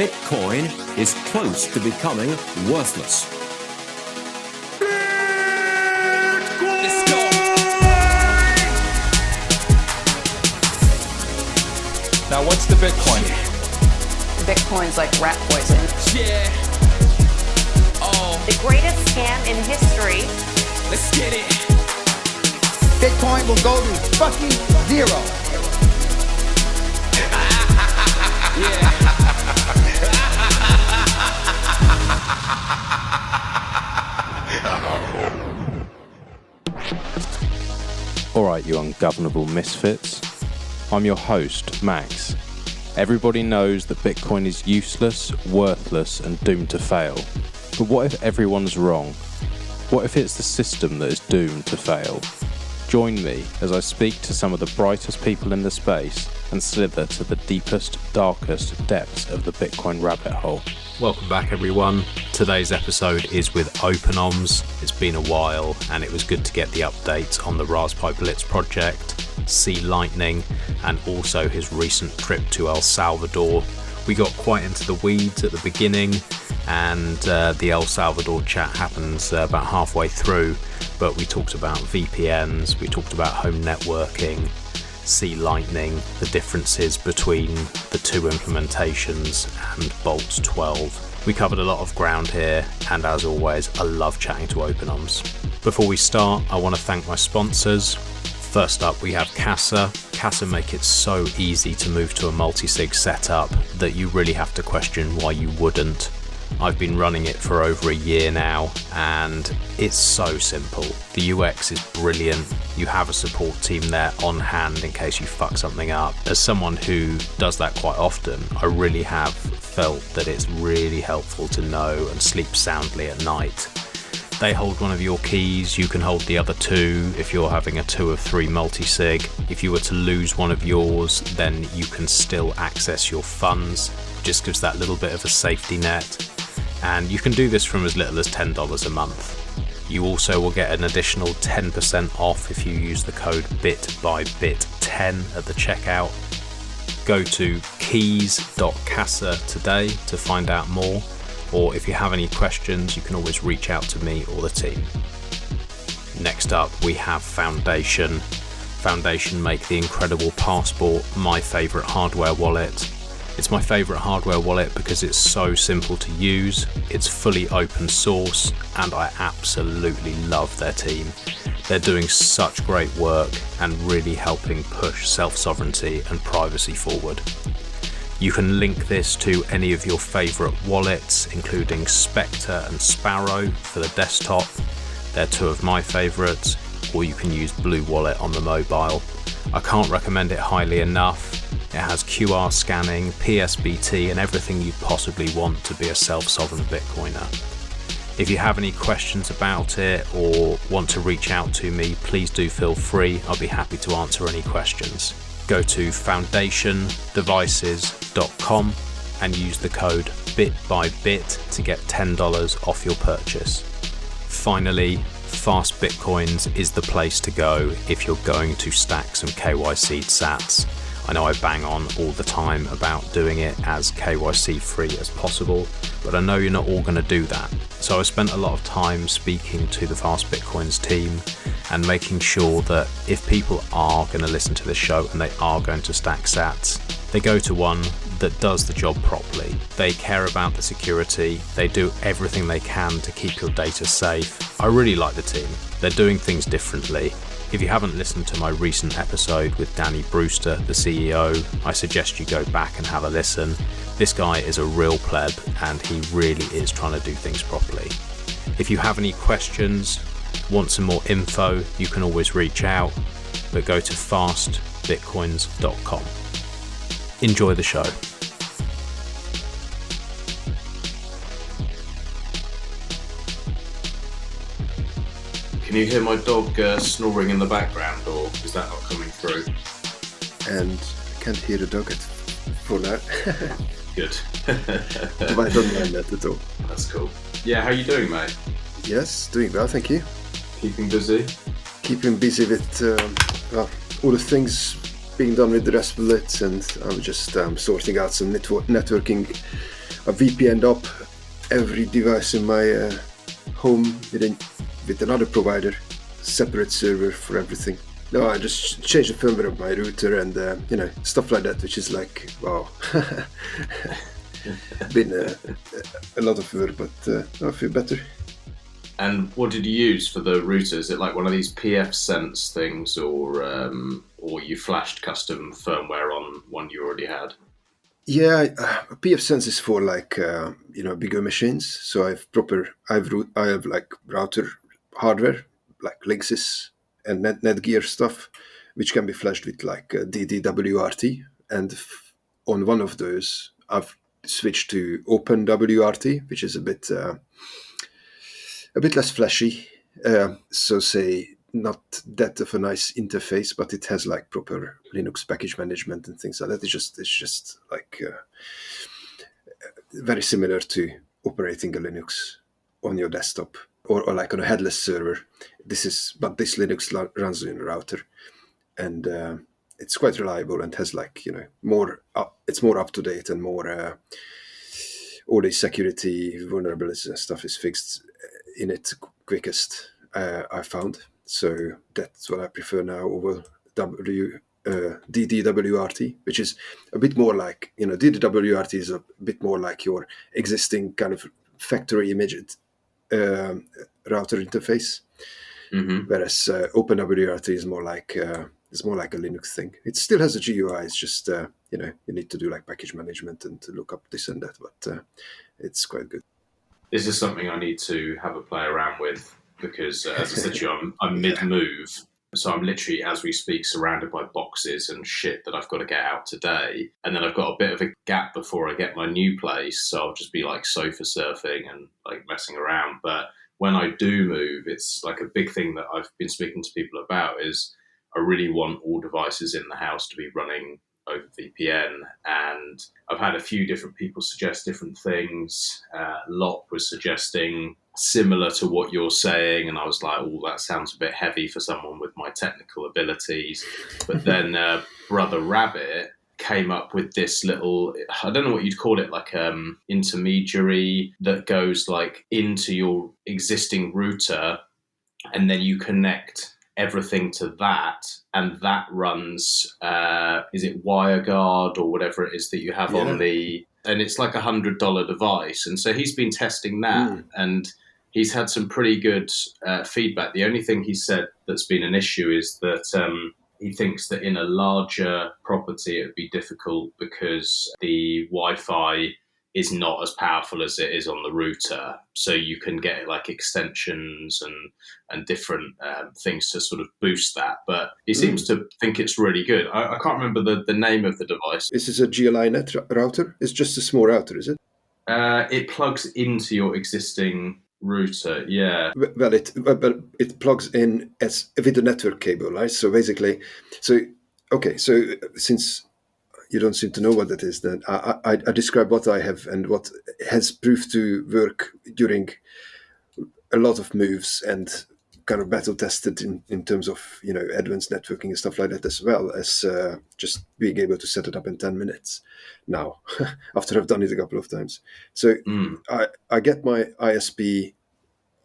Bitcoin is close to becoming worthless. Let's go. Now, what's the Bitcoin? Bitcoin's like rat poison. Yeah. Oh, The greatest scam in history. let's get it. Bitcoin will go to fucking zero. Yeah. Alright, you ungovernable misfits. I'm your host, Max. Everybody knows that Bitcoin is useless, worthless, and doomed to fail. But what if everyone's wrong? What if it's the system that is doomed to fail? Join me as I speak to some of the brightest people in the space and slither to the deepest, darkest depths of the Bitcoin rabbit hole. Welcome back, everyone. Today's episode is with Openoms. It's been a while, and it was good to get the updates on the RaspiBlitz project, Sea Lightning, and also his recent trip to El Salvador. We got quite into the weeds at the beginning, and the El Salvador chat happens about halfway through, but we talked about VPNs, we talked about home networking, Sea Lightning, the differences between the two implementations, and Boltz 12. We covered a lot of ground here, and as always, I love chatting to Openoms. Before we start, I want to thank my sponsors. First up, we have Casa. Casa make it so easy to move to a multi-sig setup that you really have to question why you wouldn't. I've been running it for over a year now, and it's so simple. The UX is brilliant. You have a support team there on hand in case you fuck something up. As someone who does that quite often, I really have felt that it's really helpful to know and sleep soundly at night. They hold one of your keys, you can hold the other two if you're having a 2 of 3 multi-sig. If you were to lose one of yours, then you can still access your funds. Just gives that little bit of a safety net. And you can do this from as little as $10 a month. You also will get an additional 10% off if you use the code BITBYBIT10 at the checkout. Go to keys.casa today to find out more. Or if you have any questions, you can always reach out to me or the team. Next up, we have Foundation. Foundation make the incredible Passport my favourite hardware wallet. It's my favourite hardware wallet because it's so simple to use, it's fully open source, and I absolutely love their team. They're doing such great work and really helping push self-sovereignty and privacy forward. You can link this to any of your favourite wallets, including Spectre and Sparrow for the desktop. They're two of my favourites, or you can use Blue Wallet on the mobile. I can't recommend it highly enough. It has QR scanning, PSBT, and everything you possibly want to be a self-sovereign Bitcoiner. If you have any questions about it or want to reach out to me, please do feel free. I'll be happy to answer any questions. Go to foundationdevices.com and use the code BITBYBIT to get $10 off your purchase. Finally, Fast Bitcoins is the place to go if you're going to stack some KYC'd sats. I know I bang on all the time about doing it as KYC free as possible, but I know you're not all going to do that. So I spent a lot of time speaking to the Fast Bitcoins team and making sure that if people are going to listen to this show and they are going to stack sats, they go to one that does the job properly. They care about the security, they do everything they can to keep your data safe. I really like the team. They're doing things differently. If you haven't listened to my recent episode with Danny Brewster, the CEO, I suggest you go back and have a listen. This guy is a real pleb and he really is trying to do things properly. If you have any questions, want some more info, you can always reach out, but go to fastbitcoins.com. Enjoy the show. Can you hear my dog snoring in the background, or is that not coming through? And I can't hear the dog for now. Good. But I don't mind that at all. That's cool. Yeah, how you doing, mate? Yes, doing well, thank you. Keeping busy? Keeping busy with all the things being done with the RaspiBlitz, and I'm just sorting out some networking I VPN'd up every device in my home with another provider, separate server for everything. No, I just changed the firmware of my router and stuff like that, which is like, wow. Been a lot of work, but I feel better. And what did you use for the router? Is it like one of these PF Sense things, or you flashed custom firmware on one you already had? Yeah, PF Sense is for like bigger machines. So I have like router hardware like Linksys and Netgear stuff, which can be flashed with like DDWRT. And on one of those, I've switched to OpenWRT, which is a bit less flashy. So say not that of a nice interface, but it has like proper Linux package management and things like that. It's just like very similar to operating a Linux on your desktop or like on a headless server. But this Linux runs in a router, and it's quite reliable and has like it's more up to date and more all the security vulnerabilities and stuff is fixed in it quickest. I found. So that's what I prefer now over DDWRT, which is a bit more like, DDWRT is a bit more like your existing kind of factory imaged router interface, whereas OpenWRT is more like a Linux thing. It still has a GUI. It's just you need to do like package management and to look up this and that, but it's quite good. This is something I need to have a play around with because, as I said to you, I'm mid-move. So I'm literally, as we speak, surrounded by boxes and shit that I've got to get out today. And then I've got a bit of a gap before I get my new place. So I'll just be like sofa surfing and like messing around. But when I do move, it's like a big thing that I've been speaking to people about is I really want all devices in the house to be running over VPN, and I've had a few different people suggest different things. Locke was suggesting similar to what you're saying, and I was like, oh, that sounds a bit heavy for someone with my technical abilities. But then Brother Rabbit came up with this little, I don't know what you'd call it, like intermediary that goes like into your existing router, and then you connect everything to that, and that runs is it WireGuard or whatever it is that you have on the, and it's like $100 device. And so he's been testing that and he's had some pretty good feedback. The only thing he said that's been an issue is that he thinks that in a larger property it would be difficult because the Wi-Fi is not as powerful as it is on the router. So you can get like extensions and different things to sort of boost that. But he seems to think it's really good. I can't remember the name of the device. This is a GLI net router? It's just a small router, is it? It plugs into your existing router, yeah. Well, it plugs in with a network cable, right? So basically, so since you don't seem to know what that is, then I describe what I have and what has proved to work during a lot of moves and kind of battle tested in terms of advanced networking and stuff like that, as well as just being able to set it up in 10 minutes now after I've done it a couple of times. So I get my ISP.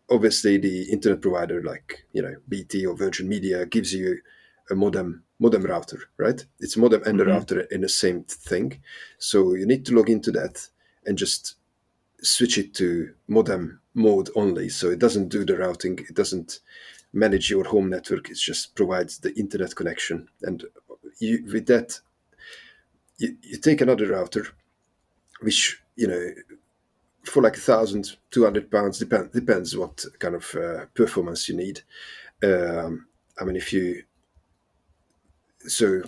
Obviously the internet provider like BT or Virgin Media gives you a modem router, right? It's modem and a router in the same thing. So you need to log into that and just switch it to modem mode only. So it doesn't do the routing. It doesn't manage your home network. It just provides the internet connection. And with that, you take another router, which, for like £1,200, depends what kind of performance you need. So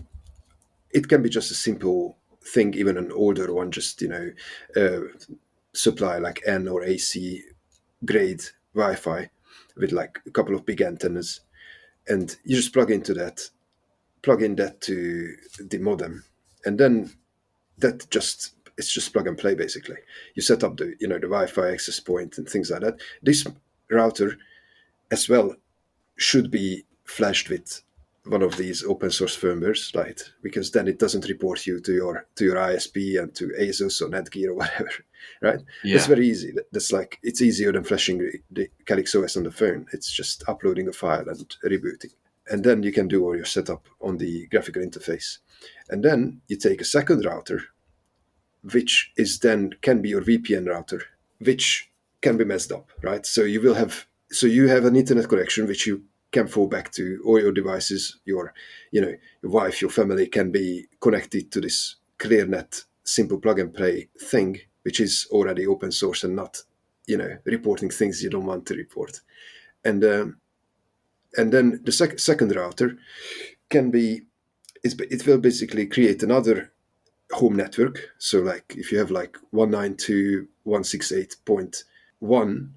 it can be just a simple thing, even an older one, just, supply like N or AC grade Wi-Fi with like a couple of big antennas. And you just plug in that to the modem. And then it's just plug and play, basically. You set up the Wi-Fi access point and things like that. This router as well should be flashed with one of these open source firmwares, right? Because then it doesn't report you to your ISP and to ASUS or Netgear or whatever, right? Yeah. It's very easy. That's like, it's easier than flashing the Calyx OS on the phone. It's just uploading a file and rebooting. And then you can do all your setup on the graphical interface. And then you take a second router, which is then can be your VPN router, which can be messed up, right? So you have an internet connection which you can fall back to. All your devices, your wife, your family can be connected to this ClearNet simple plug and play thing, which is already open source and not, reporting things you don't want to report. And then the second router can be, it will basically create another home network. So like if you have like 192.168.1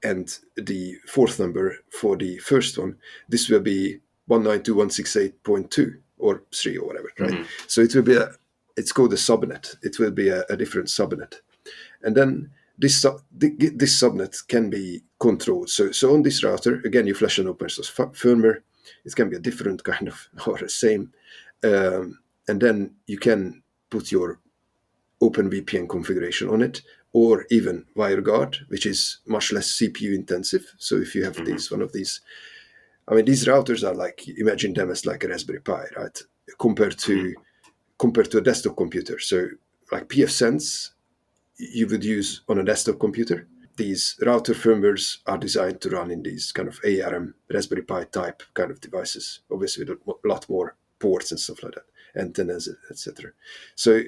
and the fourth number for the first one, this will be 192.168.2 or 3 or whatever, right? Mm-hmm. So it will be it's called a subnet. It will be a different subnet. And then this subnet can be controlled. So on this router, again, you flash an open source firmware. It can be a different kind of, or the same. And then you can put your OpenVPN configuration on it, or even WireGuard, which is much less CPU intensive. So if you have one of these, I mean, these routers are like, imagine them as like a Raspberry Pi, right? Compared to a desktop computer. So like pfSense, you would use on a desktop computer. These router firmwares are designed to run in these kind of ARM Raspberry Pi type kind of devices, obviously with a lot more ports and stuff like that, antennas, etc. So,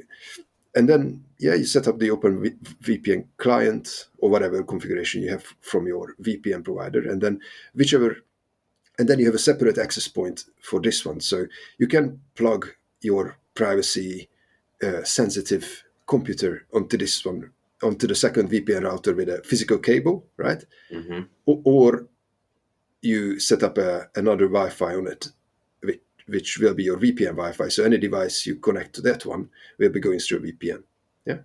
and then, you set up the OpenVPN client or whatever configuration you have from your VPN provider, and then and then you have a separate access point for this one. So you can plug your privacy sensitive computer onto this one, onto the second VPN router with a physical cable, right? Mm-hmm. Or you set up another Wi-Fi on it, which will be your VPN Wi-Fi. So any device you connect to that one will be going through a VPN. Yeah.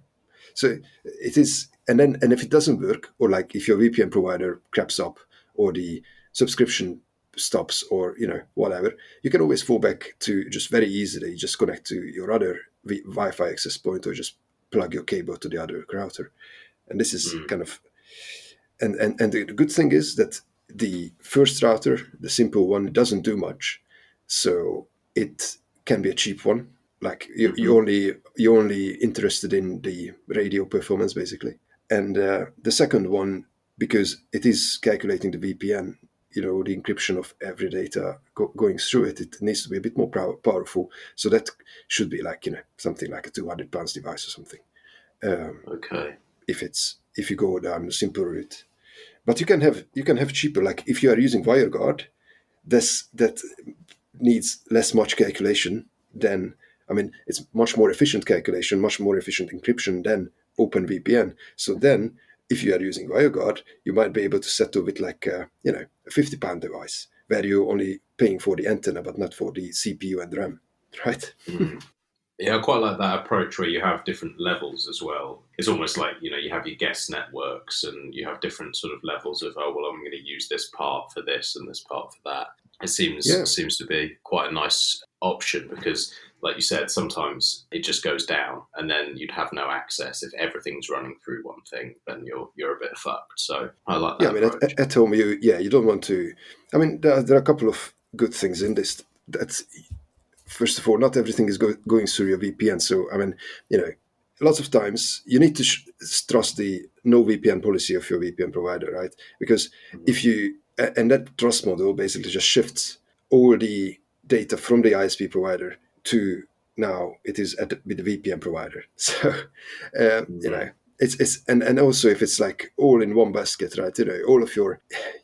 So it is, and if it doesn't work, or like if your VPN provider craps up, or the subscription stops, or whatever, you can always fall back to just very easily just connect to your other Wi-Fi access point, or just plug your cable to the other router. And this is kind of, and the good thing is that the first router, the simple one, doesn't do much. So it can be a cheap one. Like you're only interested in the radio performance, basically. And the second one, because it is calculating the VPN, the encryption of every data going through it, it needs to be a bit more powerful. So that should be like, something like a 200 pounds device or something. Okay. If you go down the simple route. But you can have cheaper, like if you are using WireGuard, that needs much calculation than, it's much more efficient calculation, much more efficient encryption than OpenVPN. So then, if you are using WireGuard, you might be able to settle with like a £50 device, where you're only paying for the antenna but not for the CPU and RAM, right? Yeah, I quite like that approach where you have different levels as well. It's almost like, you have your guest networks, and you have different sort of levels of, I'm going to use this part for this and this part for that. It seems to be quite a nice option, because, like you said, sometimes it just goes down, and then you'd have no access. If everything's running through one thing, then you're a bit fucked. So I like that. Yeah, at home, you don't want to. There are a couple of good things in this. That's, first of all, not everything is going through your VPN. So lots of times you need to trust the no VPN policy of your VPN provider, right? Because if you, and that trust model basically just shifts all the data from the ISP provider to, now it is with the VPN provider. So, it's and also if it's like all in one basket, right? All of your,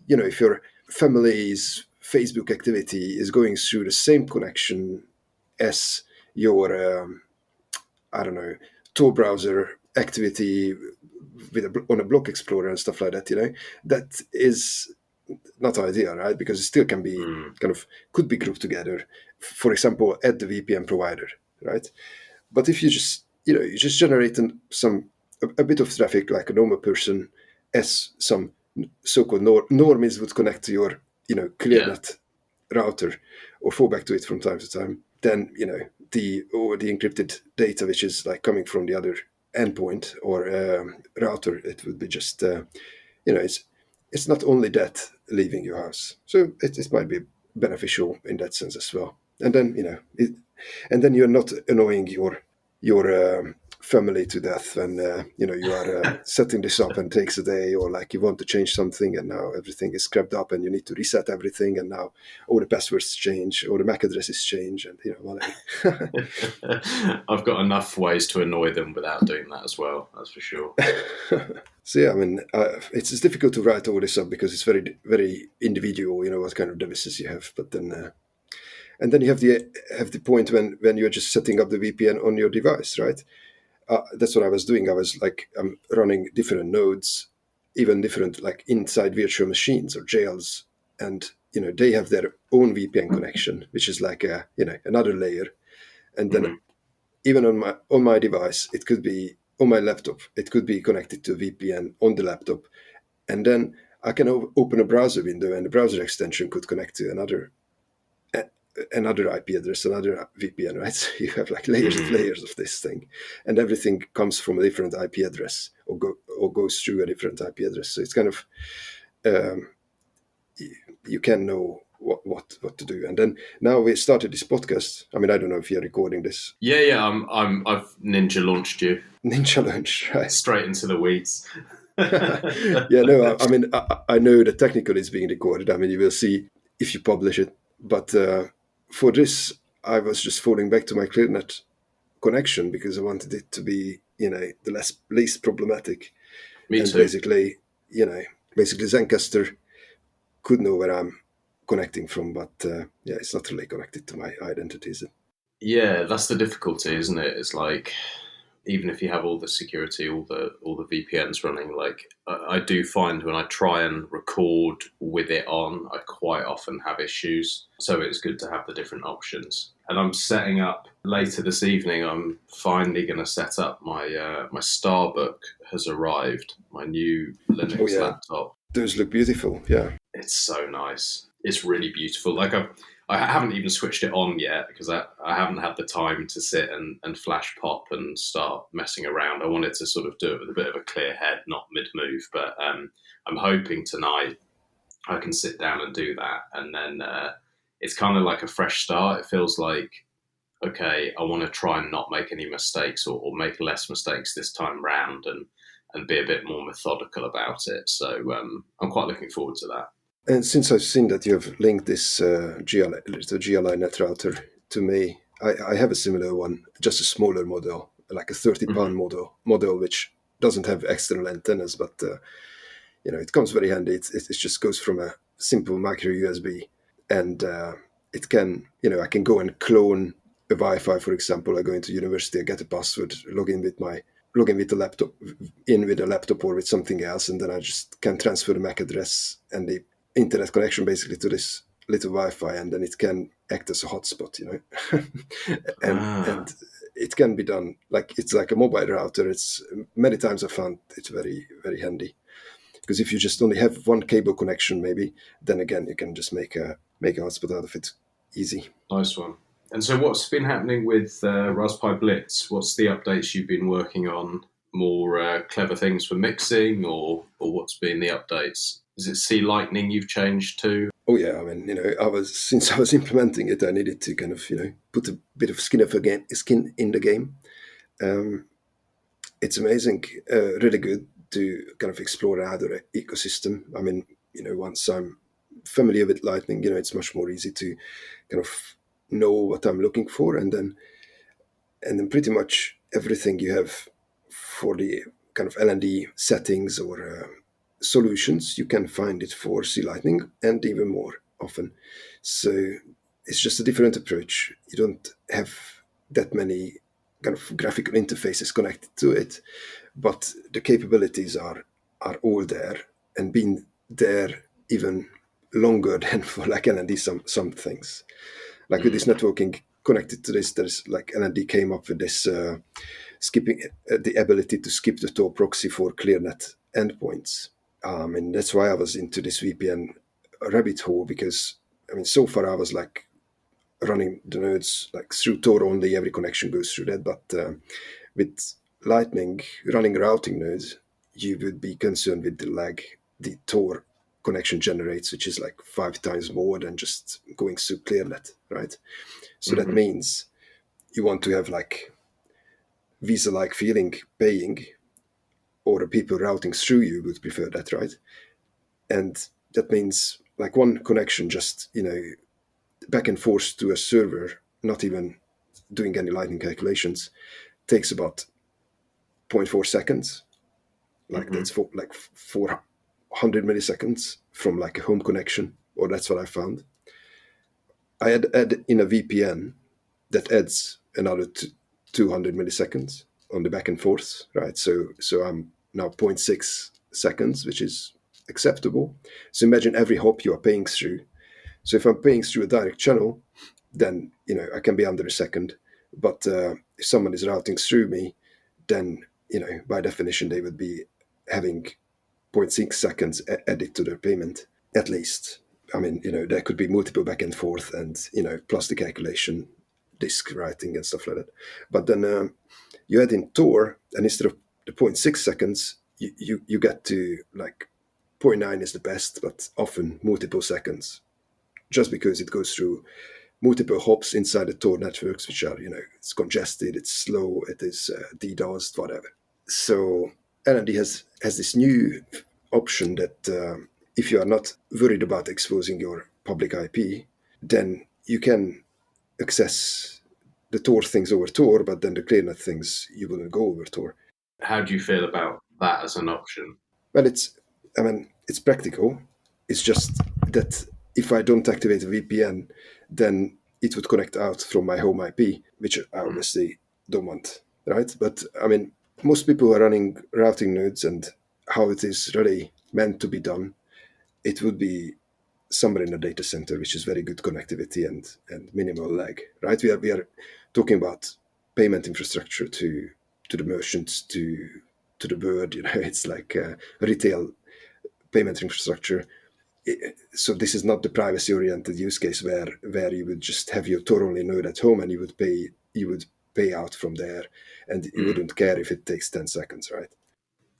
if your family's Facebook activity is going through the same connection as your, Tor browser activity on a block explorer and stuff like that, that is not ideal, right? Because it still can be could be grouped together, for example, at the VPN provider, right? But if you just, you just generate a bit of traffic like a normal person, as some so-called normies would connect to your, ClearNet router or fall back to it from time to time, then the encrypted data which is like coming from the other endpoint or router, it would be just it's not only that leaving your house, so it might be beneficial in that sense as well. And then and then you're not annoying your family to death when you are setting this up and takes a day, or like you want to change something and now everything is scrapped up and you need to reset everything, and now all the passwords change or the MAC addresses change, and whatever. I've got enough ways to annoy them without doing that as well, that's for sure. So yeah, I mean, it's difficult to write all this up because it's very, very individual, what kind of devices you have. But then, and then you have the point when you're just setting up the VPN on your device, right? That's what I was doing. I was like, I'm running different nodes, even different like inside virtual machines or jails, and they have their own VPN connection, which is like another layer. And then even on my device, it could be on my laptop, it could be connected to a VPN on the laptop, and then I can open a browser window, and the browser extension could connect to another IP address, another VPN, right? So you have like layers of this thing, and everything comes from a different IP address or goes through a different IP address. So it's kind of you can know what to do. And then now we started this podcast. I mean, I don't know if you're recording this. Yeah. I've ninja launched you. Ninja launch, right? Straight into the weeds. Yeah, no. I mean, I know that technically it's being recorded. I mean, you will see if you publish it. But for this, I was just falling back to my ClearNet connection because I wanted it to be, the least problematic. Me and too. Basically Zencaster could know where I'm connecting from, but it's not really connected to my identity, is it? Yeah, that's the difficulty, isn't it? It's like, even if you have all the security, all the VPNs running, like I do find when I try and record with it on, I quite often have issues. So it's good to have the different options. And I'm setting up later this evening. I'm finally going to set up my Starbook has arrived. My new Linux laptop. Those look beautiful. Yeah, it's so nice. It's really beautiful. Like I haven't even switched it on yet because I haven't had the time to sit and flash pop and start messing around. I wanted to sort of do it with a bit of a clear head, not mid-move. But I'm hoping tonight I can sit down and do that. And then it's kind of like a fresh start. It feels like, okay, I want to try and not make any mistakes or make less mistakes this time round and be a bit more methodical about it. So I'm quite looking forward to that. And since I've seen that you have linked this GLI net router to me, I have a similar one, just a smaller model, like a 30-pound model, which doesn't have external antennas, but it comes very handy. It just goes from a simple micro USB, and it can, I can go and clone a Wi-Fi, for example. I go into university, I get a password, log in with the laptop, with a laptop or with something else, and then I just can transfer the MAC address and the internet connection basically to this little Wi-Fi, and then it can act as a hotspot, and it can be done like it's like a mobile router. It's many times I found it's very, very handy, because if you just only have one cable connection, maybe, then again you can just make a hotspot out of it easy. Nice one. And so what's been happening with RaspiBlitz? What's the updates you've been working on? More clever things for mixing, or what's been the updates? Is it C Lightning you've changed to? Oh yeah, I mean, since I was implementing it, I needed to kind of, put a bit of skin in the game. It's amazing, really good to kind of explore another ecosystem. I mean, once I'm familiar with Lightning, it's much more easy to kind of know what I'm looking for, and then pretty much everything you have for the kind of LND settings or solutions, you can find it for C Lightning and even more often. So it's just a different approach. You don't have that many kind of graphical interfaces connected to it, but the capabilities are all there, and been there even longer than for like LND some things. Like with this networking connected to this, there's like LND came up with this skipping the ability to skip the Tor proxy for ClearNet endpoints. And that's why I was into this VPN rabbit hole, because I mean, so far I was like running the nodes like through Tor only. Every connection goes through that. But with Lightning running routing nodes, you would be concerned with the lag the Tor connection generates, which is like 5 times more than just going through ClearNet, right? So that means you want to have like Visa-like feeling paying, or the people routing through you would prefer that, right? And that means like one connection just, back and forth to a server, not even doing any Lightning calculations, takes about 0.4 seconds. Like that's for like 400 milliseconds from like a home connection, or that's what I found. I add in a VPN that adds another 200 milliseconds on the back and forth, right? So I'm now 0.6 seconds, which is acceptable. So imagine every hop you are paying through. So if I'm paying through a direct channel, then I can be under a second. But if someone is routing through me, then by definition they would be having 0.6 seconds added to their payment at least. I mean, there could be multiple back and forth, and plus the calculation, disk writing and stuff like that. But then you add in Tor, and instead of the 0.6 seconds, you get to like 0.9 is the best, but often multiple seconds, just because it goes through multiple hops inside the Tor networks, which are, it's congested, it's slow, it is DDoSed, whatever. So LND has this new option that if you are not worried about exposing your public IP, then you can access the Tor things over Tor, but then the ClearNet things, you wouldn't go over Tor. How do you feel about that as an option? Well, it's practical. It's just that if I don't activate a VPN, then it would connect out from my home IP, which I obviously don't want, right? But I mean, most people are running routing nodes, and how it is really meant to be done, it would be somewhere in a data center, which is very good connectivity and minimal lag, right? We are talking about payment infrastructure to the merchants, to the bird. It's like retail payment infrastructure. So this is not the privacy-oriented use case where you would just have your Tor-only node at home and you would pay out from there, and you wouldn't care if it takes 10 seconds, right?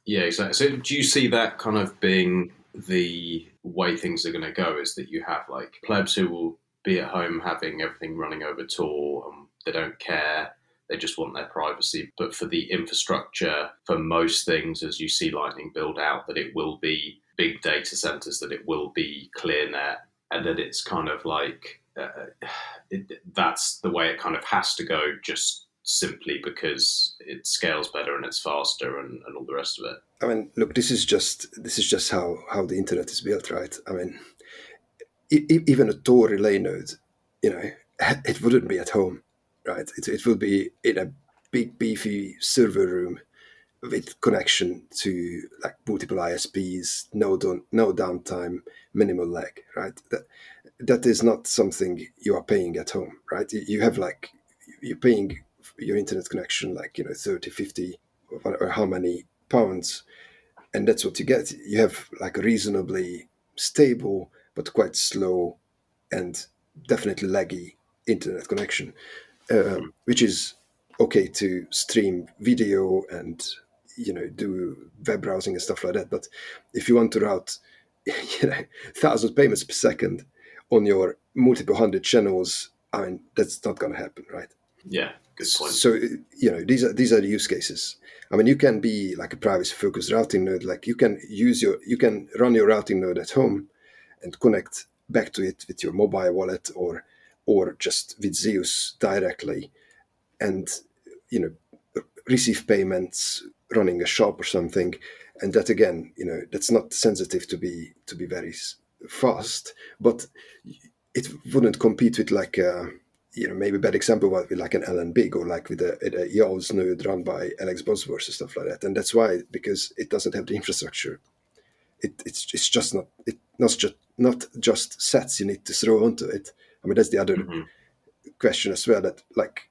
Yeah, exactly. So do you see that kind of being the way things are going to go, is that you have like plebs who will be at home having everything running over Tor, and they don't care, they just want their privacy. But for the infrastructure, for most things, as you see Lightning build out, that it will be big data centers, that it will be ClearNet, and that it's kind of like that's the way it kind of has to go, just simply because it scales better and it's faster and all the rest of it. I mean, look, this is just how the internet is built, right? I mean, even a Tor relay node, it wouldn't be at home, right? It would be in a big beefy server room with connection to like multiple ISPs, no downtime, minimal lag, right? That is not something you are paying at home, right? You have like, you're paying your internet connection like 30, 50 or how many pounds, and that's what you get. You have like a reasonably stable but quite slow and definitely laggy internet connection, which is okay to stream video and do web browsing and stuff like that. But if you want to route 1,000 payments per second on your multiple hundred channels, I mean, that's not going to happen, right? Yeah, good point. So these are the use cases. I mean, you can be like a privacy-focused routing node. Like you can run your routing node at home and connect back to it with your mobile wallet or just with Zeus directly, and receive payments running a shop or something. And that again, that's not sensitive to be very fast, but it wouldn't compete with like maybe a bad example would be like an Alan Big, or like with a Yaws node run by Alex Bosworth or stuff like that. And that's why, because it doesn't have the infrastructure. It's just not just sets you need to throw onto it. I mean, that's the other question as well, that like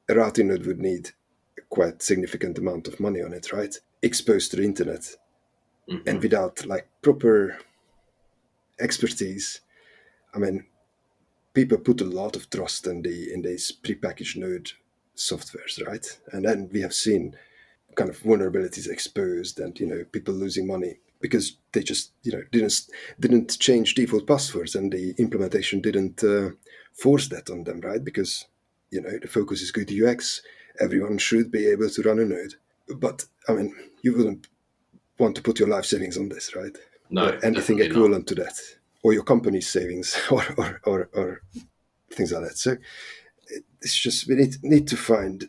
a routing node would need a quite significant amount of money on it, right? Exposed to the internet. And without like proper expertise, I mean, people put a lot of trust in these prepackaged node softwares, right? And then we have seen kind of vulnerabilities exposed, and people losing money because they just didn't change default passwords, and the implementation didn't force that on them, right? Because the focus is good UX. Everyone should be able to run a node, but I mean, you wouldn't want to put your life savings on this, right? No, or anything definitely equivalent to that, or your company's savings, or things like that. So it's just we need to find.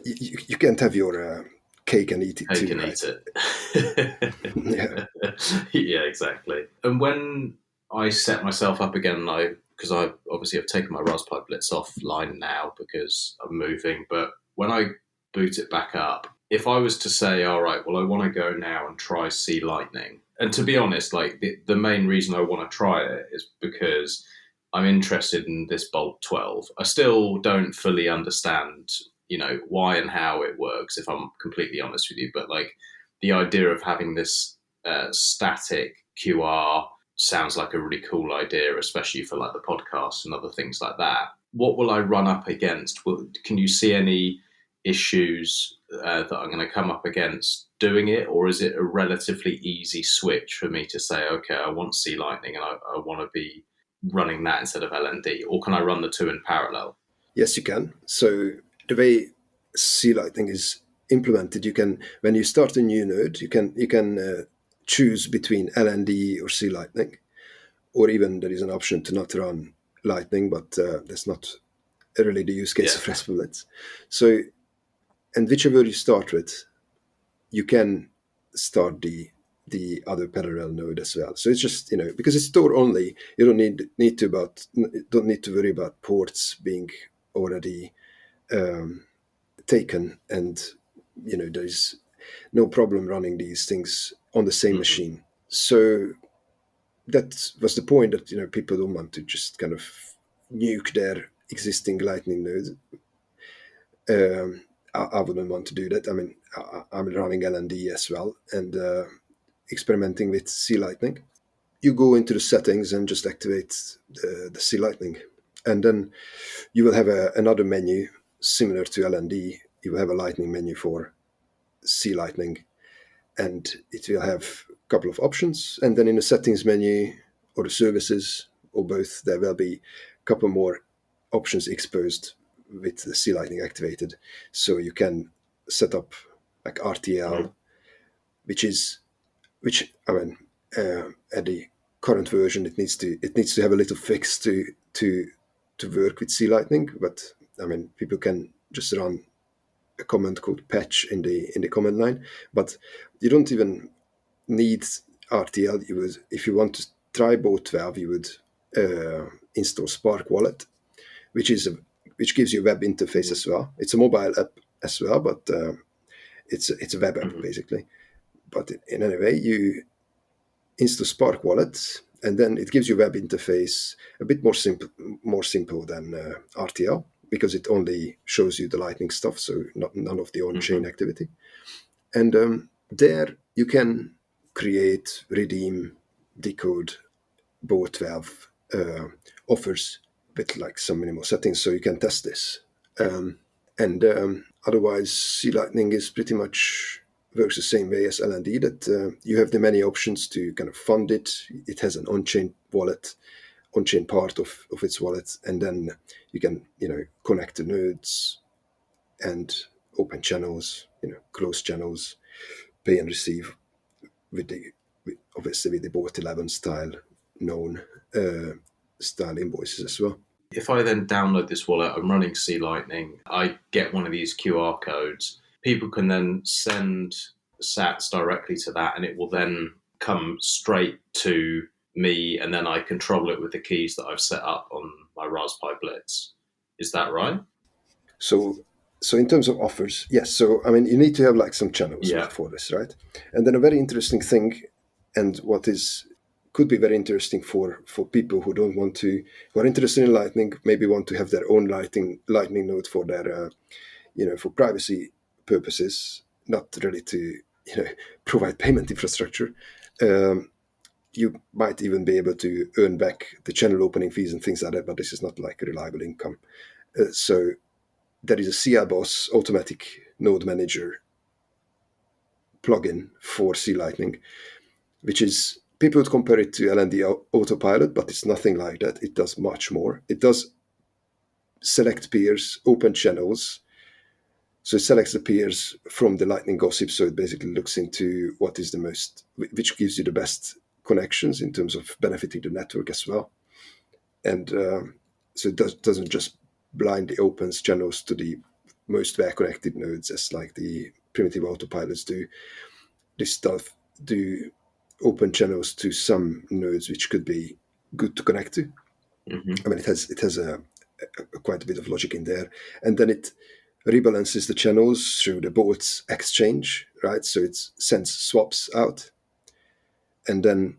You can't have your cake and eat it Cake too, and right? eat it. Yeah. Yeah, exactly. And when I set myself up again, because I obviously have taken my RaspiBlitz offline now because I'm moving, but when I boot it back up, if I was to say, all right, well, I want to go now and try C Lightning, and to be honest, like the main reason I want to try it is because I'm interested in this Bolt 12. I still don't fully understand, why and how it works, if I'm completely honest with you. But like the idea of having this static QR sounds like a really cool idea, especially for like the podcast and other things like that. What will I run up against? Can you see any issues that I'm going to come up against doing it, or is it a relatively easy switch for me to say, okay, I want C Lightning and I want to be running that instead of LND, or can I run the two in parallel? Yes, you can. So the way C Lightning is implemented, you can, when you start a new node, you can choose between LND or C Lightning, or even there is an option to not run Lightning, but that's not really the use case of RaspiBlitz. So, and whichever you start with, you can start the other parallel node as well. So it's just because it's store only, you don't need to worry about ports being already taken, and there is no problem running these things on the same machine. So that was the point, that people don't want to just kind of nuke their existing Lightning node. I wouldn't want to do that. I mean, I'm running LND as well, and experimenting with C Lightning. You go into the settings and just activate the C Lightning, and then you will have another menu similar to LND. You will have a Lightning menu for C Lightning, and it will have a couple of options. And then in the settings menu or the services or both, there will be a couple more options exposed with the C Lightning activated. So you can set up like RTL, which I mean, at the current version, it needs to have a little fix to work with C Lightning. But I mean, people can just run a command called patch in the command line, but you don't even need RTL. If you want to try both Valve, you would install Spark Wallet, which gives you a web interface as well. It's a mobile app as well, but it's a web app basically. But in any way, you install Spark Wallet, and then it gives you a web interface a bit more simple than RTL, because it only shows you the Lightning stuff, so none of the on-chain activity. And there you can create, redeem, decode both Valve offers with like some minimal settings, so you can test this. Otherwise, C Lightning is pretty much works the same way as LND, that you have the many options to kind of fund it. It has an on-chain wallet, on-chain part of its wallet, and then you can connect the nodes and open channels, close channels, pay and receive obviously with the Bolt 11 style known style invoices as well. If I then download this wallet, I'm running C Lightning, I get one of these QR codes. People can then send sats directly to that, and it will then come straight to me, and then I control it with the keys that I've set up on my RaspiBlitz. Is that right? So in terms of offers, yes. So I mean, you need to have like some channels for this, right? And then a very interesting thing, and what could be very interesting for people who are interested in Lightning, maybe want to have their own Lightning node for their for privacy purposes, not really to provide payment infrastructure. you might even be able to earn back the channel opening fees and things like that, but this is not like a reliable income. So there is a CLBOS automatic node manager plugin for C Lightning, which is, people would compare it to LND Autopilot, but it's nothing like that. It does much more. It does select peers, open channels. So it selects the peers from the Lightning gossip. So it basically looks into what is the most, which gives you the best connections in terms of benefiting the network as well. And so it doesn't just blindly opens channels to the most well-connected nodes as like the primitive autopilots do. This stuff do open channels to some nodes which could be good to connect to. Mm-hmm. I mean, it has a quite a bit of logic in there, and then it rebalances the channels through the bots exchange, right? So it sends swaps out, and then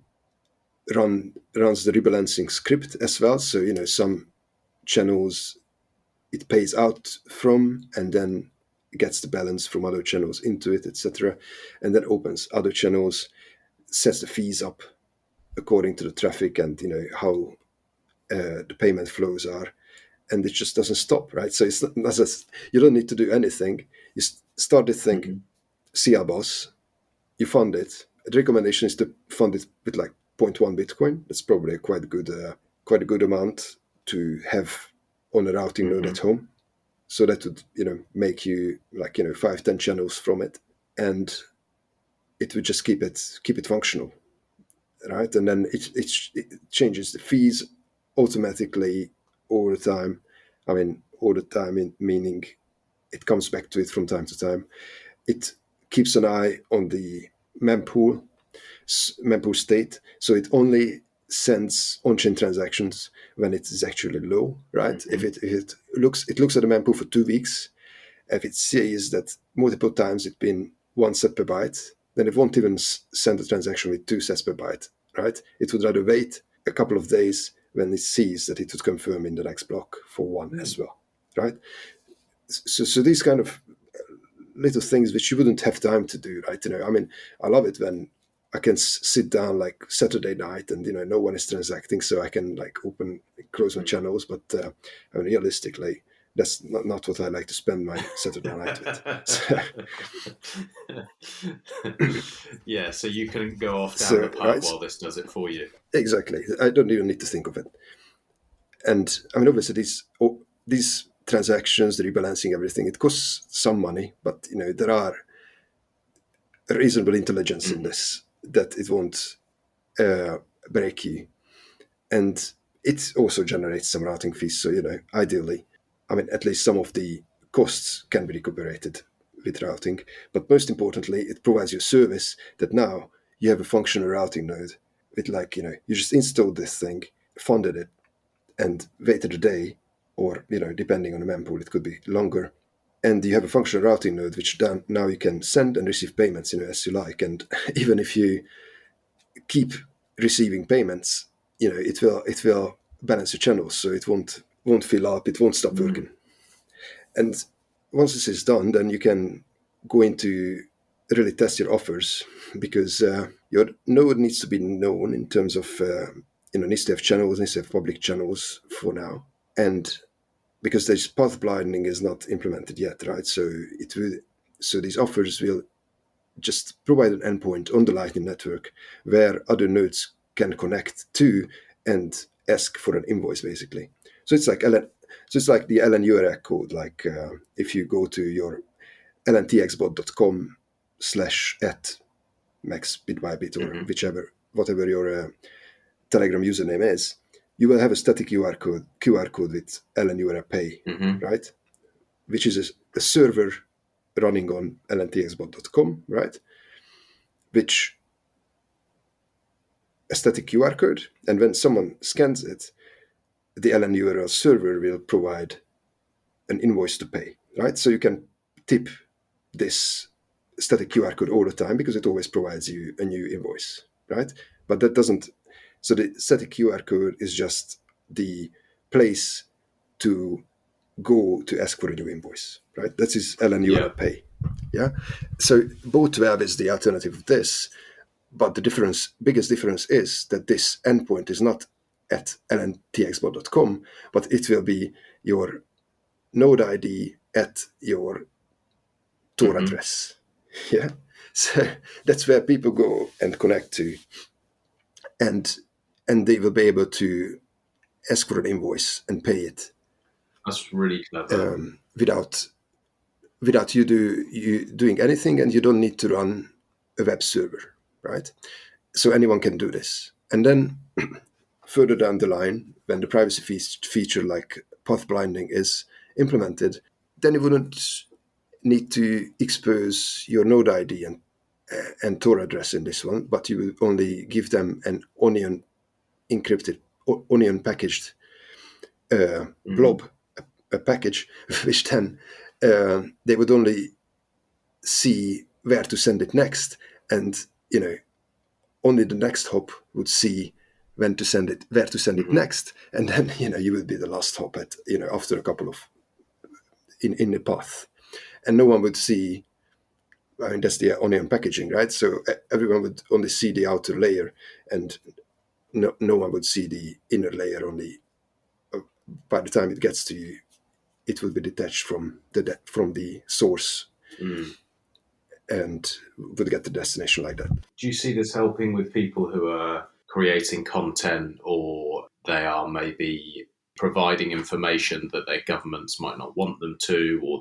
runs the rebalancing script as well. So some channels it pays out from, and then gets the balance from other channels into it, etc., and then opens other channels, sets the fees up according to the traffic and how the payment flows are, and it just doesn't stop, right? So it's not you don't need to do anything. You start the thing, Mm-hmm. CLBOS, you fund it. The recommendation is to fund it with like 0.1 Bitcoin. That's probably quite a good amount to have on a routing node at home. So that would make you like 5-10 channels from it, and it would just keep it functional, right? And then it changes the fees automatically all the time. I mean, all the time meaning it comes back to it from time to time. It keeps an eye on the mempool state, so it only sends on-chain transactions when it is actually low, right? Mm-hmm. If it looks at the mempool for 2 weeks, if it sees that multiple times it's been 1 set per byte, then it won't even send a transaction with 2 sets per byte, right? It would rather wait a couple of days when it sees that it would confirm in the next block for 1 as well, right? So these kind of little things which you wouldn't have time to do, right? I mean, I love it when I can sit down like Saturday night and no one is transacting, so I can like close my channels. But I mean, realistically, that's not what I like to spend my Saturday night with. Yeah, so you can go off down the pub while this does it for you. Exactly. I don't even need to think of it. And I mean, obviously, these transactions, the rebalancing, everything, it costs some money, but there are a reasonable intelligence in this that it won't break you, and it also generates some routing fees. So ideally, I mean, at least some of the costs can be recuperated with routing. But most importantly, it provides you a service that now you have a functional routing node with you just installed this thing, funded it, and waited a day, or depending on the mempool, it could be longer. And you have a functional routing node, which now you can send and receive payments, as you like. And even if you keep receiving payments, it will balance your channels, so it won't fill up, it won't stop working. And once this is done, then you can go into really test your offers, because your node needs to be known in terms of needs to have channels, needs to have public channels for now, and because this path blinding is not implemented yet, right? So these offers will just provide an endpoint on the Lightning Network where other nodes can connect to and ask for an invoice, basically. So it's like the LN URL code. Like if you go to your lntxbot.com/@maxbitbybit or whatever your Telegram username is, you will have a static QR code with LN URL Pay, right? Which is a server running on lntxbot.com, right? Which a static QR code, and when someone scans it, the LN URL server will provide an invoice to pay, right? So you can tip this static QR code all the time because it always provides you a new invoice, right? But that doesn't. So the static QR code is just the place to go to ask for a new invoice, right? That's his LN URL Pay. Yeah. So both web is the alternative of this. but the biggest difference is that this endpoint is not at lntxbot.com, but it will be your node ID at your Tor address. Yeah, so that's where people go and connect to, and they will be able to ask for an invoice and pay it. That's really clever. Without you doing anything, and you don't need to run a web server, right? So anyone can do this. And then further down the line, when the privacy feature like path blinding is implemented, then you wouldn't need to expose your node ID and Tor address in this one, but you will only give them an onion encrypted, onion packaged blob, a package, which then they would only see where to send it next, and only the next hop would see when to send it, where to send it next, and then you will be the last hop at after a couple of in the path, and no one would see. I mean, that's the onion packaging, right? So everyone would only see the outer layer, and no one would see the inner layer. Only by the time it gets to you, it will be detached from the source, and would get the destination like that. Do you see this helping with people who are creating content, or they are maybe providing information that their governments might not want them to, or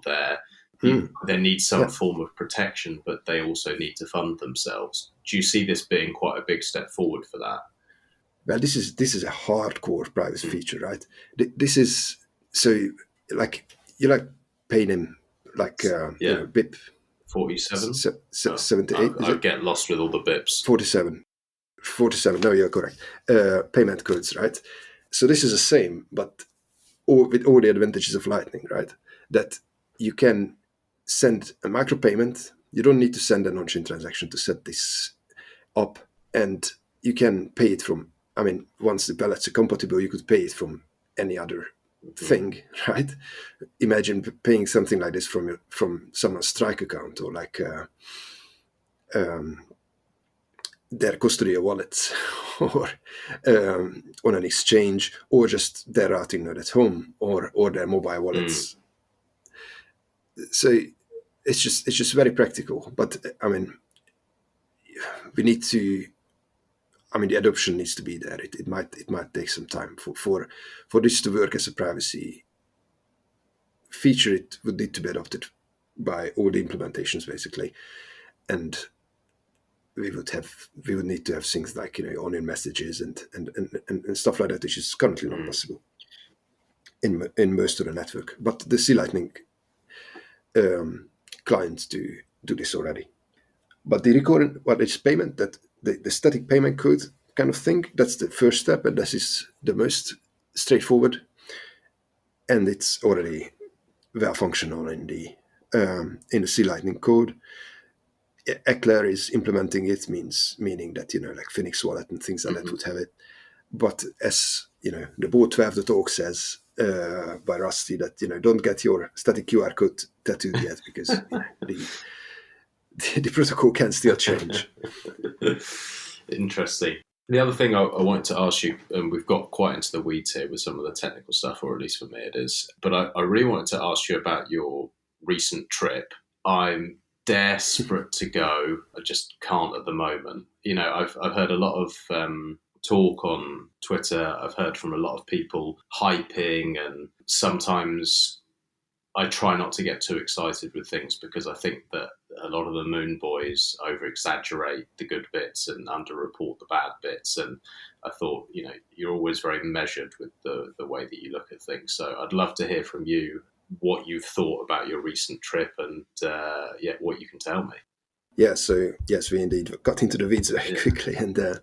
they need some form of protection, but they also need to fund themselves? Do you see this being quite a big step forward for that? Well, this is a hardcore privacy feature, right? This is so like Paynim, like BIP 47, 78. I get lost with all the bips. 47. No, you're correct. Payment codes, right? So this is the same, but with all the advantages of Lightning, right? That you can send a micropayment. You don't need to send an on-chain transaction to set this up, and you can pay it from. I mean, once the pellets are compatible, you could pay it from any other thing, right? Imagine paying something like this from someone's Strike account, or like their Custodia wallets, or on an exchange, or just their routing node at home, or their mobile wallets. So it's just very practical. But I mean, we need to. I mean, the adoption needs to be there. It might take some time for this to work as a privacy feature. It would need to be adopted by all the implementations, basically, and we would need to have things like onion messages and stuff like that, which is currently not possible in most of the network. But the C Lightning clients do this already. But the recurrent, it's payment, that the static payment code kind of thing, that's the first step, and this is the most straightforward, and it's already well functional in the C Lightning code. Eclair is implementing it, meaning that like Phoenix Wallet and things like that would have it. But as the board 12.org says by Rusty, that don't get your static QR code tattooed yet, because the protocol can still change. Interesting. The other thing I wanted to ask you, and we've got quite into the weeds here with some of the technical stuff, or at least for me it is, but I really wanted to ask you about your recent trip. I'm desperate to go. I just can't at the moment. I've heard a lot of talk on Twitter. I've heard from a lot of people hyping, and sometimes I try not to get too excited with things, because I think that a lot of the Moon Boys over-exaggerate the good bits and underreport the bad bits. And I thought, you're always very measured with the way that you look at things. So I'd love to hear from you what you've thought about your recent trip, and what you can tell me. Yeah, so yes, we indeed got into the weeds very quickly. And I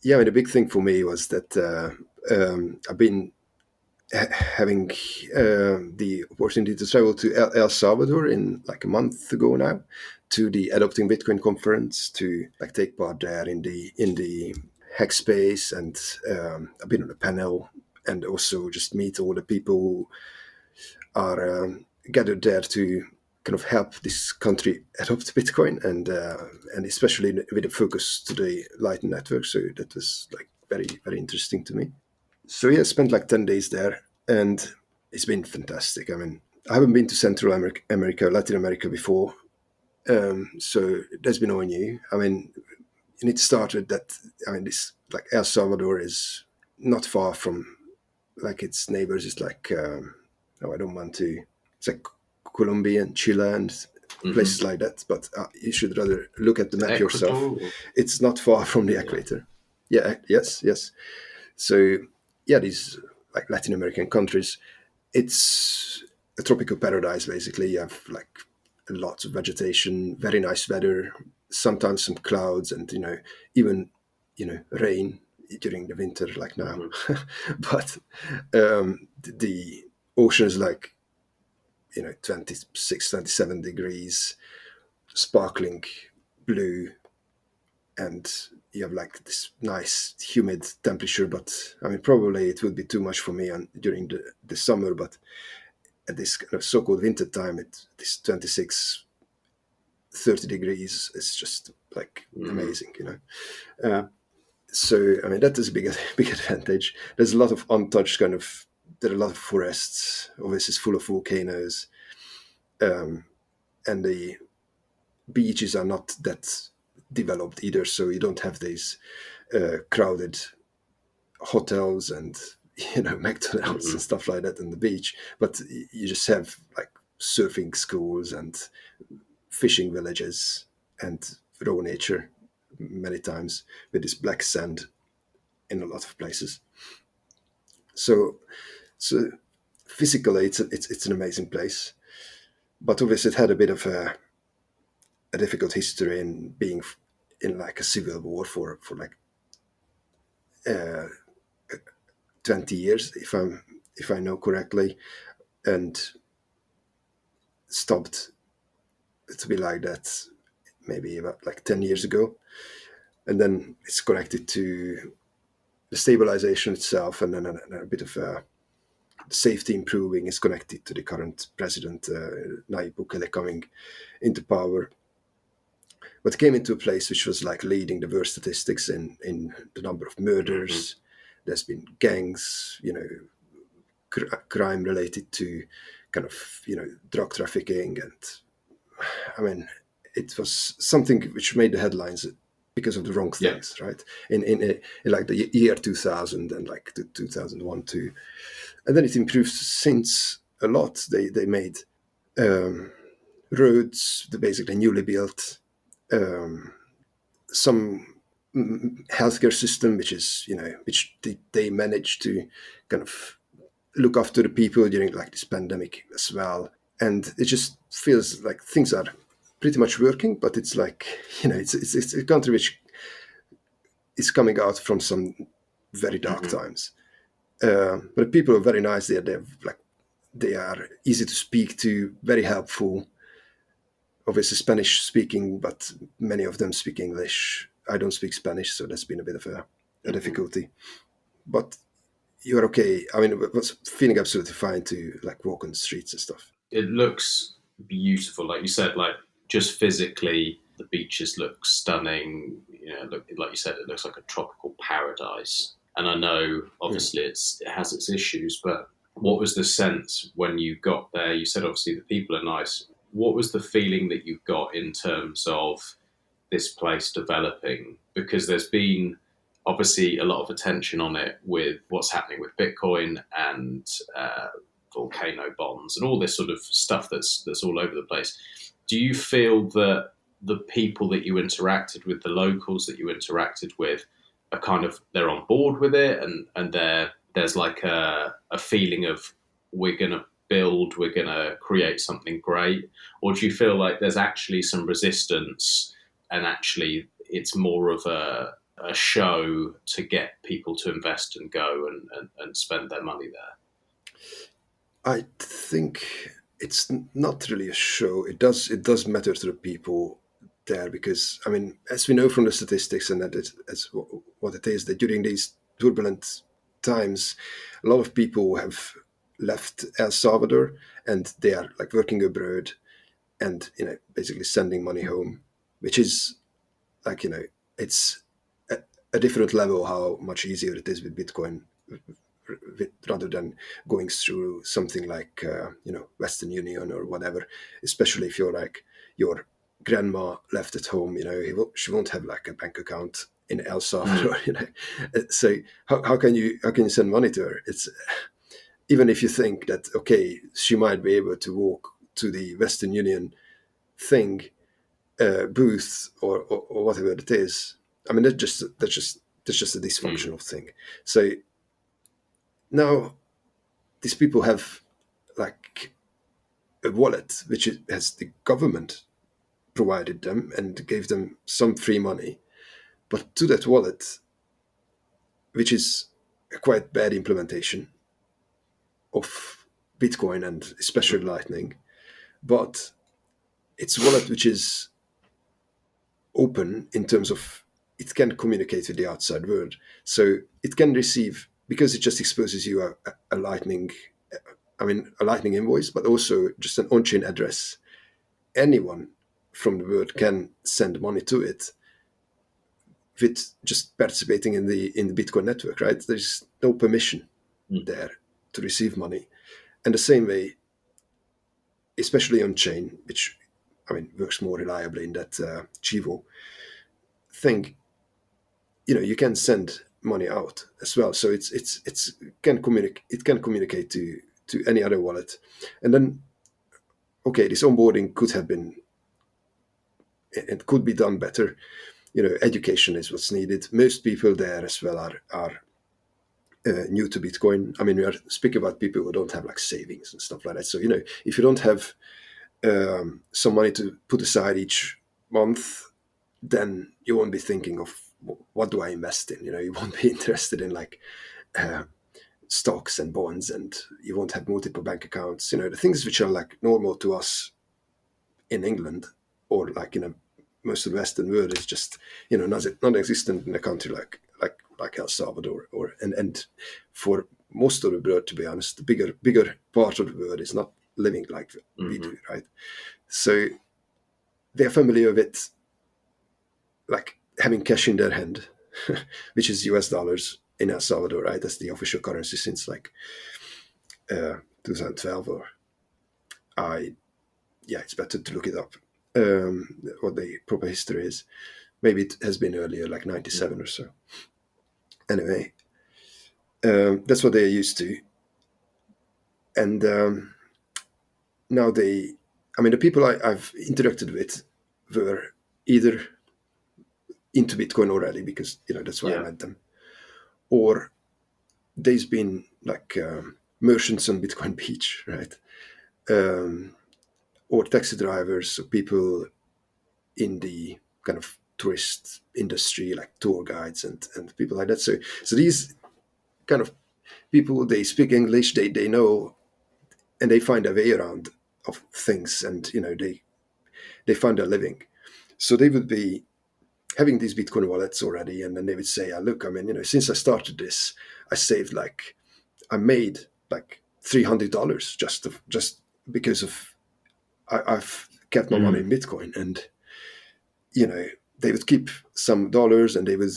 mean, the big thing for me was that I've been having the opportunity to travel to El Salvador in like a month ago now, to the Adopting Bitcoin conference, to like take part there in the hack space, and I've been on a panel, and also just meet all the people who are gathered there to kind of help this country adopt Bitcoin, and especially with a focus to the Lightning Network. So that was like very, very interesting to me. So yeah, I spent like 10 days there, and it's been fantastic. I mean, I haven't been to Central America, Latin America before, so that's been all new. I mean, and it started that, I mean, this like El Salvador is not far from like its neighbors. It's like, no, I don't want to, it's like Colombia and Chile and places like that, but you should rather look at the map yourself. It's not far from the equator. Yeah, yes. So, yeah, these like Latin American countries, it's a tropical paradise, basically. You have like lots of vegetation, very nice weather, sometimes some clouds, and, even, rain during the winter, like now. But the ocean is like, 26, 27 degrees, sparkling blue, and you have like this nice humid temperature. But I mean, probably it would be too much for me during the summer, but at this kind of so-called winter time, this 26, 30 degrees is just like amazing, So I mean, that is a big advantage. There's a lot of untouched there are a lot of forests. Obviously, it's full of volcanoes, and the beaches are not that developed either, so you don't have these crowded hotels and McDonald's and stuff like that on the beach, but you just have like surfing schools and fishing villages and raw nature many times with this black sand in a lot of places. So physically it's an amazing place, but obviously it had a bit of a difficult history in being in like a civil war for like 20 years, if I know correctly, and stopped to be like that maybe about like 10 years ago, and then it's connected to the stabilization itself, and then a bit of safety improving is connected to the current president, Nayib Bukele, coming into power. But came into a place which was like leading the worst statistics in the number of murders. There's been gangs, crime related to kind of, drug trafficking. And I mean, it was something which made the headlines because of the wrong things, right? In like the year 2000 and like 2001 too. And then it improved since a lot. They made roads, basically newly built, some healthcare system, which is, which they managed to kind of look after the people during like this pandemic as well. And it just feels like things are pretty much working, but it's like, it's a country which is coming out from some very dark times. But the people are very nice. They are easy to speak to, very helpful. Obviously Spanish speaking, but many of them speak English. I don't speak Spanish, so that's been a bit of a difficulty. But you're okay. I mean, I was feeling absolutely fine to like walk on the streets and stuff. It looks beautiful, like you said. Like just physically, the beaches look stunning. Like you said, it looks like a tropical paradise. And I know, obviously, it has its issues. But what was the sense when you got there? You said obviously the people are nice. What was the feeling that you got in terms of this place developing? Because there's been obviously a lot of attention on it with what's happening with Bitcoin and volcano bonds and all this sort of stuff that's all over the place. Do you feel that the people that you interacted with, the locals that you interacted with, are kind of, they're on board with it, and there's like a feeling of we're going to create something great? Or do you feel like there's actually some resistance and actually it's more of a show to get people to invest and go and spend their money there? I think it's not really a show. It does matter to the people there, because I mean, as we know from the statistics, and as what it is, that during these turbulent times, a lot of people have left El Salvador and they are like working abroad, and basically sending money home, which is like it's a different level how much easier it is with Bitcoin rather than going through something like Western Union or whatever, especially if you're like your grandma left at home, she won't have like a bank account in El Salvador. So how can you send money to her? It's even if you think that okay, she might be able to walk to the Western Union thing booth or whatever it is. I mean, that's just a dysfunctional thing. So now these people have like a wallet which has the government provided them and gave them some free money, but to that wallet, which is a quite bad implementation of Bitcoin and especially Lightning, but it's a wallet which is open in terms of it can communicate with the outside world. So it can receive, because it just exposes you a Lightning, a Lightning invoice, but also just an on-chain address. Anyone from the world can send money to it with just participating in the Bitcoin network, right? There's no permission there to receive money. And the same way, especially on chain, which works more reliably in that Chivo thing, you can send money out as well. So it can communicate to any other wallet. And then this onboarding could have been, it could be done better. Education is what's needed. Most people there as well are new to Bitcoin. I mean, we are speaking about people who don't have like savings and stuff like that. So if you don't have some money to put aside each month, then you won't be thinking of what do I invest in. You won't be interested in like stocks and bonds, and you won't have multiple bank accounts. The things which are like normal to us in England or like most of the Western world is just non-existent in a country like El Salvador and for most of the world, to be honest, the bigger part of the world is not living like we do, right? So they're familiar with like having cash in their hand, which is US dollars in El Salvador, right? That's the official currency since like 2012 or it's better to look it up. What the proper history is. Maybe it has been earlier, like 97 or so. Anyway, that's what they're used to. And now the people I've interacted with were either into Bitcoin already, because, that's why I met them, or they've been like merchants on Bitcoin Beach, right? Or taxi drivers, or people in the kind of tourist industry, like tour guides and people like that. So these kind of people, they speak English, they know, and they find a way around of things, and they find a living. So they would be having these Bitcoin wallets already, and then they would say, look, since I started this, I made like $300 just because of I've kept my money in Bitcoin. And they would keep some dollars and they would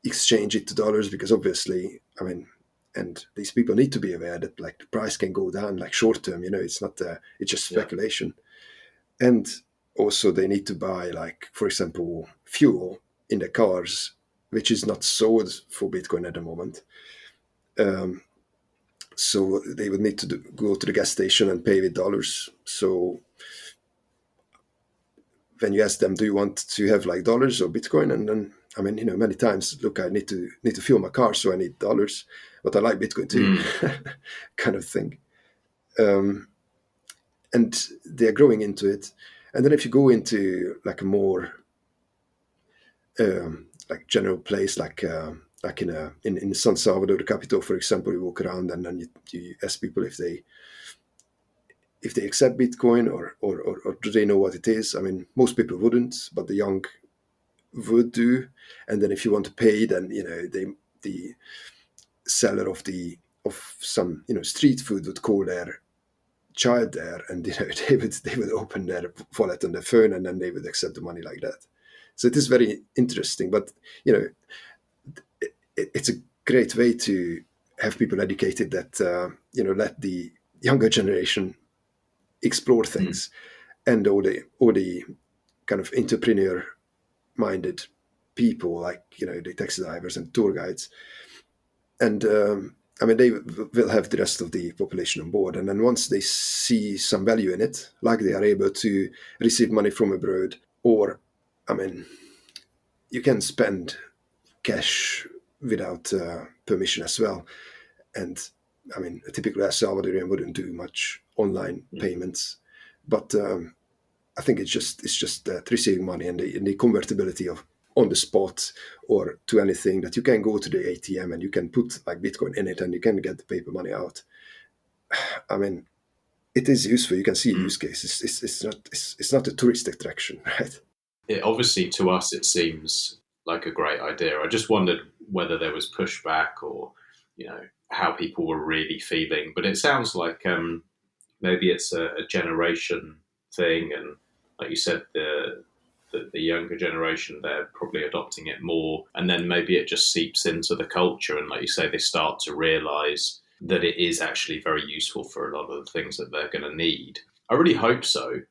exchange it to dollars, because obviously, and these people need to be aware that like the price can go down like short term, it's not it's just speculation. And also they need to buy, like, for example, fuel in the cars, which is not sold for Bitcoin at the moment. So they would need to go to the gas station and pay with dollars. So when you ask them, do you want to have like dollars or Bitcoin? And then, many times, look, I need to fuel my car, so I need dollars, but I like Bitcoin too, kind of thing. And they're growing into it. And then if you go into like a more like general place, like in San Salvador, the capital, for example, you walk around and then you ask people if they accept Bitcoin or do they know what it is. Most people wouldn't, but the young would do. And then if you want to pay, then the seller of some street food would call their child there, and they would open their wallet on their phone, and then they would accept the money like that. So it is very interesting, but it's a great way to have people educated that let the younger generation explore things, and all the kind of entrepreneur-minded people like the taxi drivers and tour guides, and they will have the rest of the population on board. And then once they see some value in it, like they are able to receive money from abroad, or you can spend cash without permission as well. And a typical Salvadorian wouldn't do much online payments, but I think it's just that receiving money and the convertibility of on the spot or to anything, that you can go to the ATM and you can put like Bitcoin in it and you can get the paper money out. It is useful. You can see use cases. It's not a tourist attraction, right? Obviously, to us, it seems like a great idea. I just wondered whether there was pushback or, how people were really feeling. But it sounds like maybe it's a generation thing, and like you said, the younger generation, they're probably adopting it more, and then maybe it just seeps into the culture, and like you say, they start to realise that it is actually very useful for a lot of the things that they're going to need. I really hope so.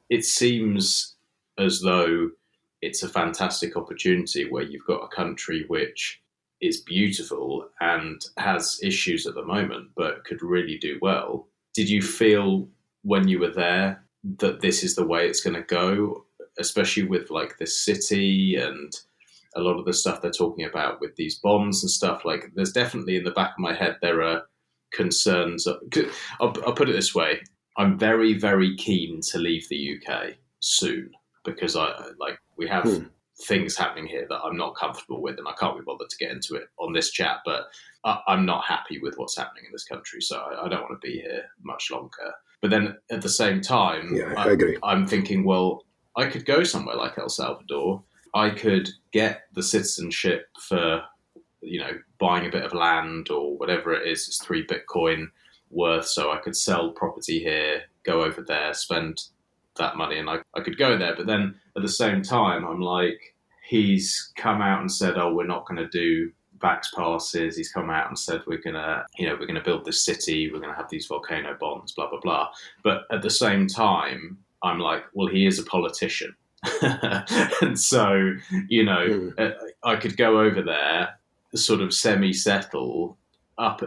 It seems as though it's a fantastic opportunity where you've got a country which is beautiful and has issues at the moment, but could really do well. Did you feel when you were there that this is the way it's going to go, especially with like the city and a lot of the stuff they're talking about with these bonds and stuff? Like, there's definitely in the back of my head, there are concerns. I'll put it this way. I'm very, very keen to leave the UK soon because we have things happening here that I'm not comfortable with, and I can't be bothered to get into it on this chat, but I'm not happy with what's happening in this country, so I don't want to be here much longer. But then at the same time, I agree. I'm thinking, well, I could go somewhere like El Salvador. I could get the citizenship for, buying a bit of land or whatever it is. It's 3 Bitcoin worth. So I could sell property here, go over there, spend that money, and I could go there. But then at the same time, I'm like, he's come out and said, oh, we're not going to do Vax passes. He's come out and said, we're going to build this city. We're going to have these volcano bonds, blah, blah, blah. But at the same time, I'm like, well, he is a politician. And so, I could go over there, sort of semi-settle, up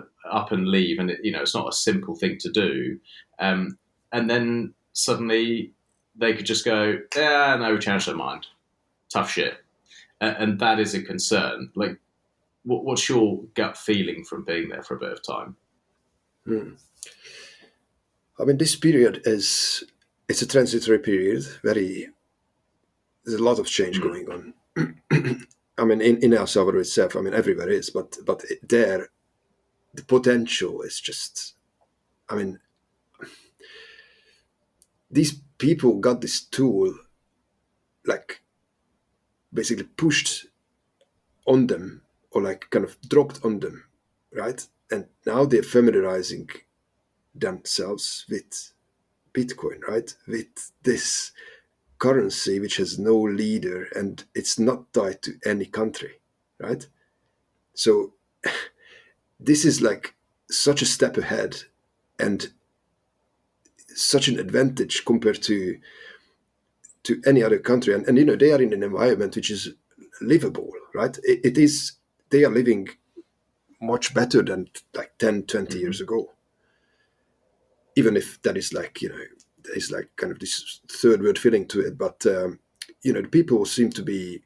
and leave. And, it's not a simple thing to do. And then suddenly they could just go, yeah, no, we changed our mind. Tough shit. And that is a concern. Like, what's your gut feeling from being there for a bit of time? This period it's a transitory period. There's a lot of change going on. In El Salvador itself, everywhere is, but there, the potential is just, these people got this tool, like, basically pushed on them, or like kind of dropped on them, right? And now they're familiarizing themselves with Bitcoin, right? With this currency which has no leader and it's not tied to any country, right? So this is like such a step ahead and such an advantage compared to any other country. And they are in an environment which is livable, right? They are living much better than like 10, 20 years ago. Even if that is like, there's like kind of this third world feeling to it. But, the people seem to be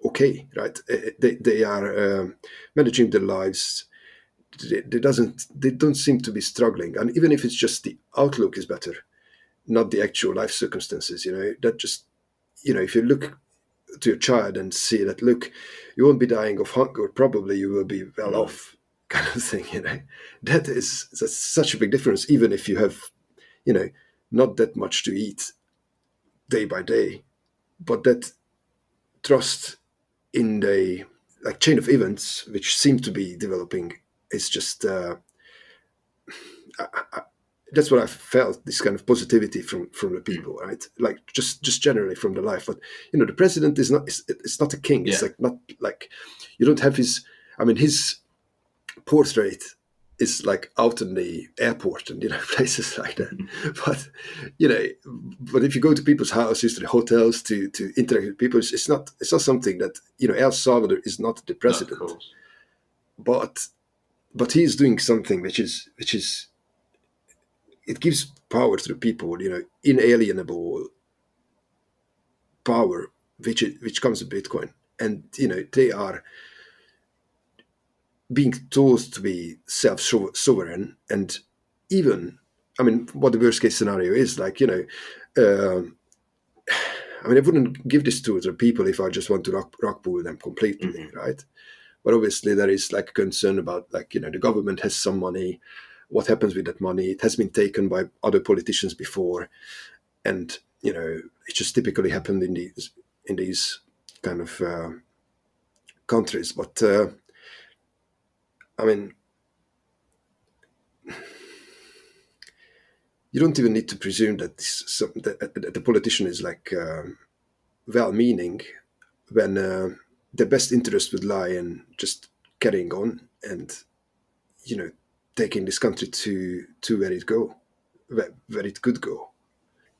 okay, right? They are managing their lives. They don't seem to be struggling. And even if it's just the outlook is better, not the actual life circumstances, that just, if you look to your child and see that, look, you won't be dying of hunger, probably you will be well off, kind of thing, that's such a big difference, even if you have, not that much to eat day by day, but that trust in the like chain of events which seem to be developing is just that's what I felt, this kind of positivity from the people, right? Like just generally from the life. But the president is not, it's not a king. It's Yeah. like not like, you don't have his, I mean, his portrait is like out in the airport and places like that. But but if you go to people's houses, to the hotels, to interact with people, it's not something that El Salvador is not the president, No, of course. but he's doing something which is it gives power to the people, inalienable power, which comes with Bitcoin, and they are being told to be self-sovereign, and even, I mean, what the worst case scenario is, like, I mean, I wouldn't give this to the people if I just want to rock pool them completely, right? But obviously there is like a concern about, like, the government has some money. What happens with that money? It has been taken by other politicians before, and it just typically happened in these kind of countries. But I mean, you don't even need to presume that the politician is like well-meaning, when the best interest would lie in just carrying on and taking this country to where it could go.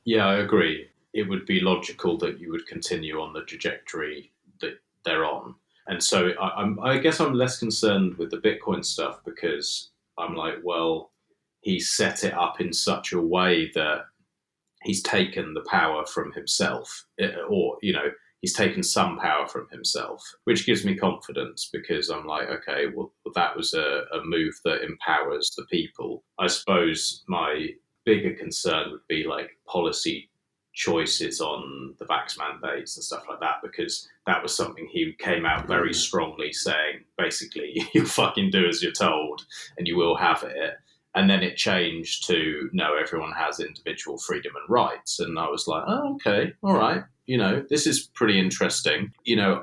Yeah, I agree. It would be logical that you would continue on the trajectory that they're on. And so I guess I'm less concerned with the Bitcoin stuff, because I'm like, well, he set it up in such a way that he's taken the power from himself, or, he's taken some power from himself, which gives me confidence, because I'm like, okay, well, that was a move that empowers the people. I suppose my bigger concern would be like policy choices on the vax mandates and stuff like that, because that was something he came out very strongly saying, basically, you fucking do as you're told and you will have it. And then it changed to, no, everyone has individual freedom and rights. And I was like, oh, okay, all right. This is pretty interesting.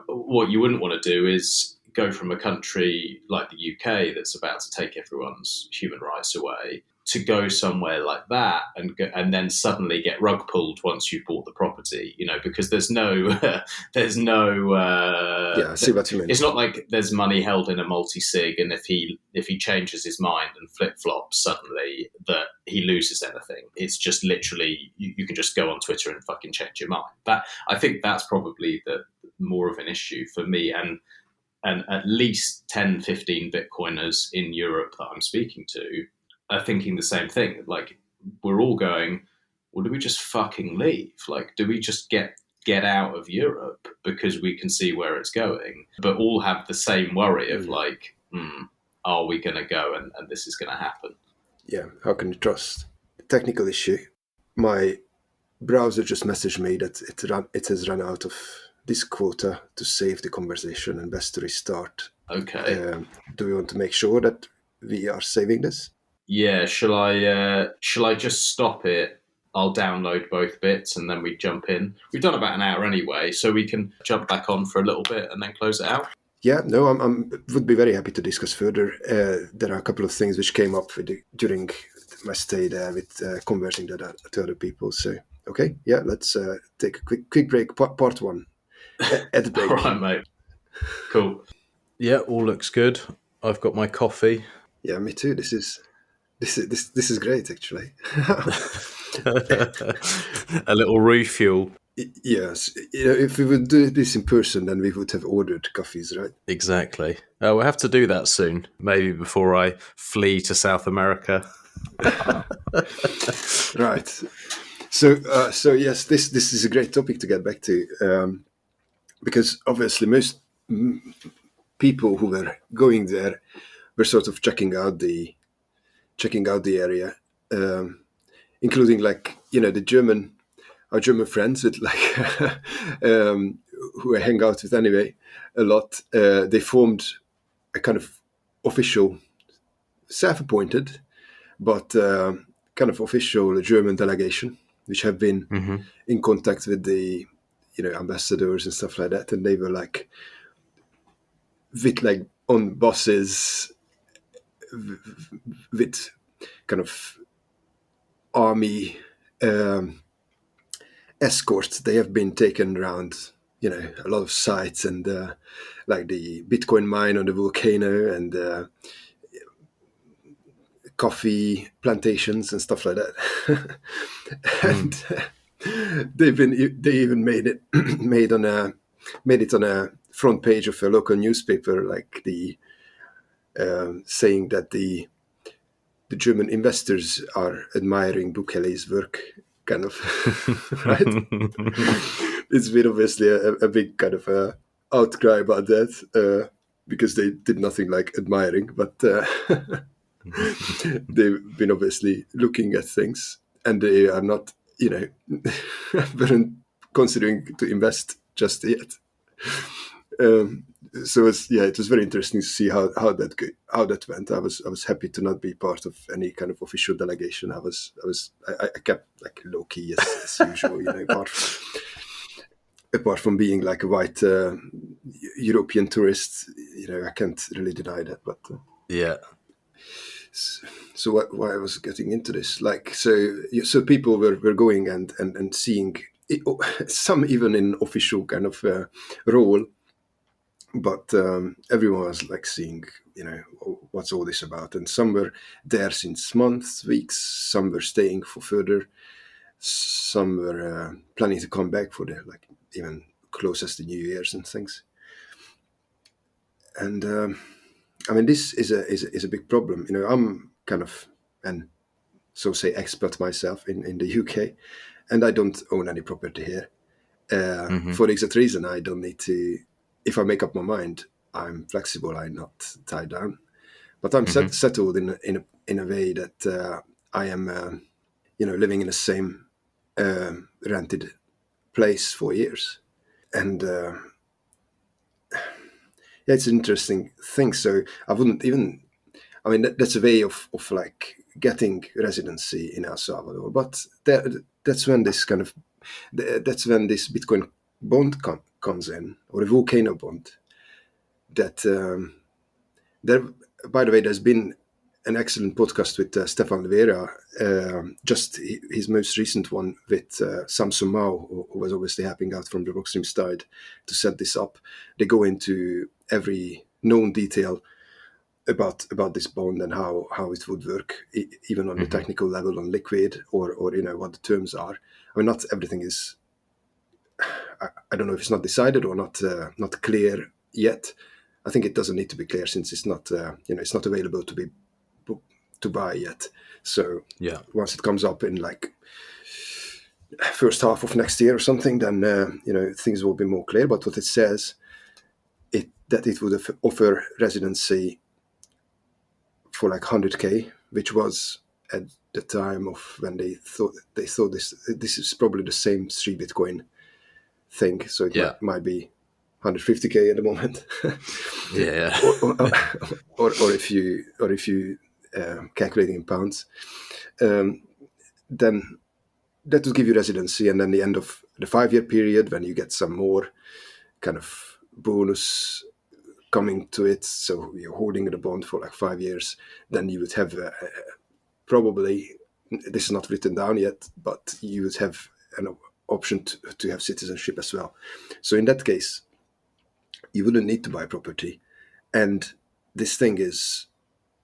What you wouldn't want to do is go from a country like the UK that's about to take everyone's human rights away to go somewhere like that and then suddenly get rug pulled once you've bought the property, because there's no Yeah, I see what you mean. It's not like there's money held in a multi-sig, and if he changes his mind and flip-flops suddenly, that he loses anything. It's just literally, you can just go on Twitter and fucking change your mind. I think that's probably the more of an issue for me, and at least 10, 15 Bitcoiners in Europe that I'm speaking to are thinking the same thing. Like, we're all going, well, do we just fucking leave? Like, do we just get out of Europe because we can see where it's going? But all have the same worry of like, are we going to go and this is going to happen? Yeah, how can you trust? Technical issue. My browser just messaged me that it has run out of this quota to save the conversation and best to restart. Okay. Do we want to make sure that we are saving this? Yeah, shall I just stop it? I'll download both bits and then we jump in. We've done about an hour anyway, so we can jump back on for a little bit and then close it out. Yeah, no, I would be very happy to discuss further. There are a couple of things which came up during my stay there with conversing to other people. So, okay, yeah, let's take a quick break. Part one. At the break. All right, mate. Cool. Yeah, all looks good. I've got my coffee. Yeah, me too. This is great, actually. A little refuel. Yes, if we would do this in person, then we would have ordered coffees, right? Exactly. We'll have to do that soon, maybe before I flee to South America. Right. So yes, this is a great topic to get back to, because obviously most people who were going there were sort of checking out the area, including, like, our German friends with like who I hang out with anyway a lot. They formed a kind of official, self-appointed, but kind of official German delegation, which have been in contact with the ambassadors and stuff like that, and they were like with like on buses with kind of army escort. They have been taken around, a lot of sites, and like the Bitcoin mine on the volcano, and coffee plantations and stuff like that. And they even made it made it on a front page of a local newspaper, like the saying that the German investors are admiring Bukele's work, kind of. Right? It's been obviously a big kind of outcry about that, because they did nothing like admiring, but they've been obviously looking at things, and they are not, weren't considering to invest just yet. So it was very interesting to see how that went. I was happy to not be part of any kind of official delegation. I kept like low key as usual, apart from being like a white European tourist. I can't really deny that. But yeah. So why I was getting into this, like, so people were going and seeing it, some even in official kind of role. But everyone was like seeing, what's all this about? And some were there since months, weeks. Some were staying for further. Some were planning to come back for the like even closest to New Year's and things. And I mean, this is a big problem. I'm kind of an so say expat myself in the UK, and I don't own any property here. For the exact reason, I don't need to. If I make up my mind, I'm flexible. I'm not tied down, but I'm settled in a way that I am, living in the same rented place for years, and it's an interesting thing. So I wouldn't even. I mean, that's a way of like getting residency in El Salvador, but that's when this Bitcoin bond comes in, or a volcano bond. That there, by the way, there's been an excellent podcast with Stefan Rivera, just his most recent one with Samsung Mao, who was obviously helping out from the Rockstream side to set this up. They go into every known detail about this bond and how it would work, even on the technical level, on liquid, or what the terms are. I mean, not everything is. I don't know if it's not decided or not clear yet. I think it doesn't need to be clear since it's not it's not available to buy yet. So once it comes up in like first half of next year or something, then things will be more clear. But what it says, that it would offer residency for like 100K, which was at the time of when they thought this is probably the same 3 Bitcoin thing, so it might be 150K at the moment. or if you calculating in pounds, then that will give you residency, and then the end of the 5-year period, when you get some more kind of bonus coming to it, so you're holding the bond for like 5 years, then you would have probably, this is not written down yet, but you would have an option to have citizenship as well. So in that case, you wouldn't need to buy property. And this thing is,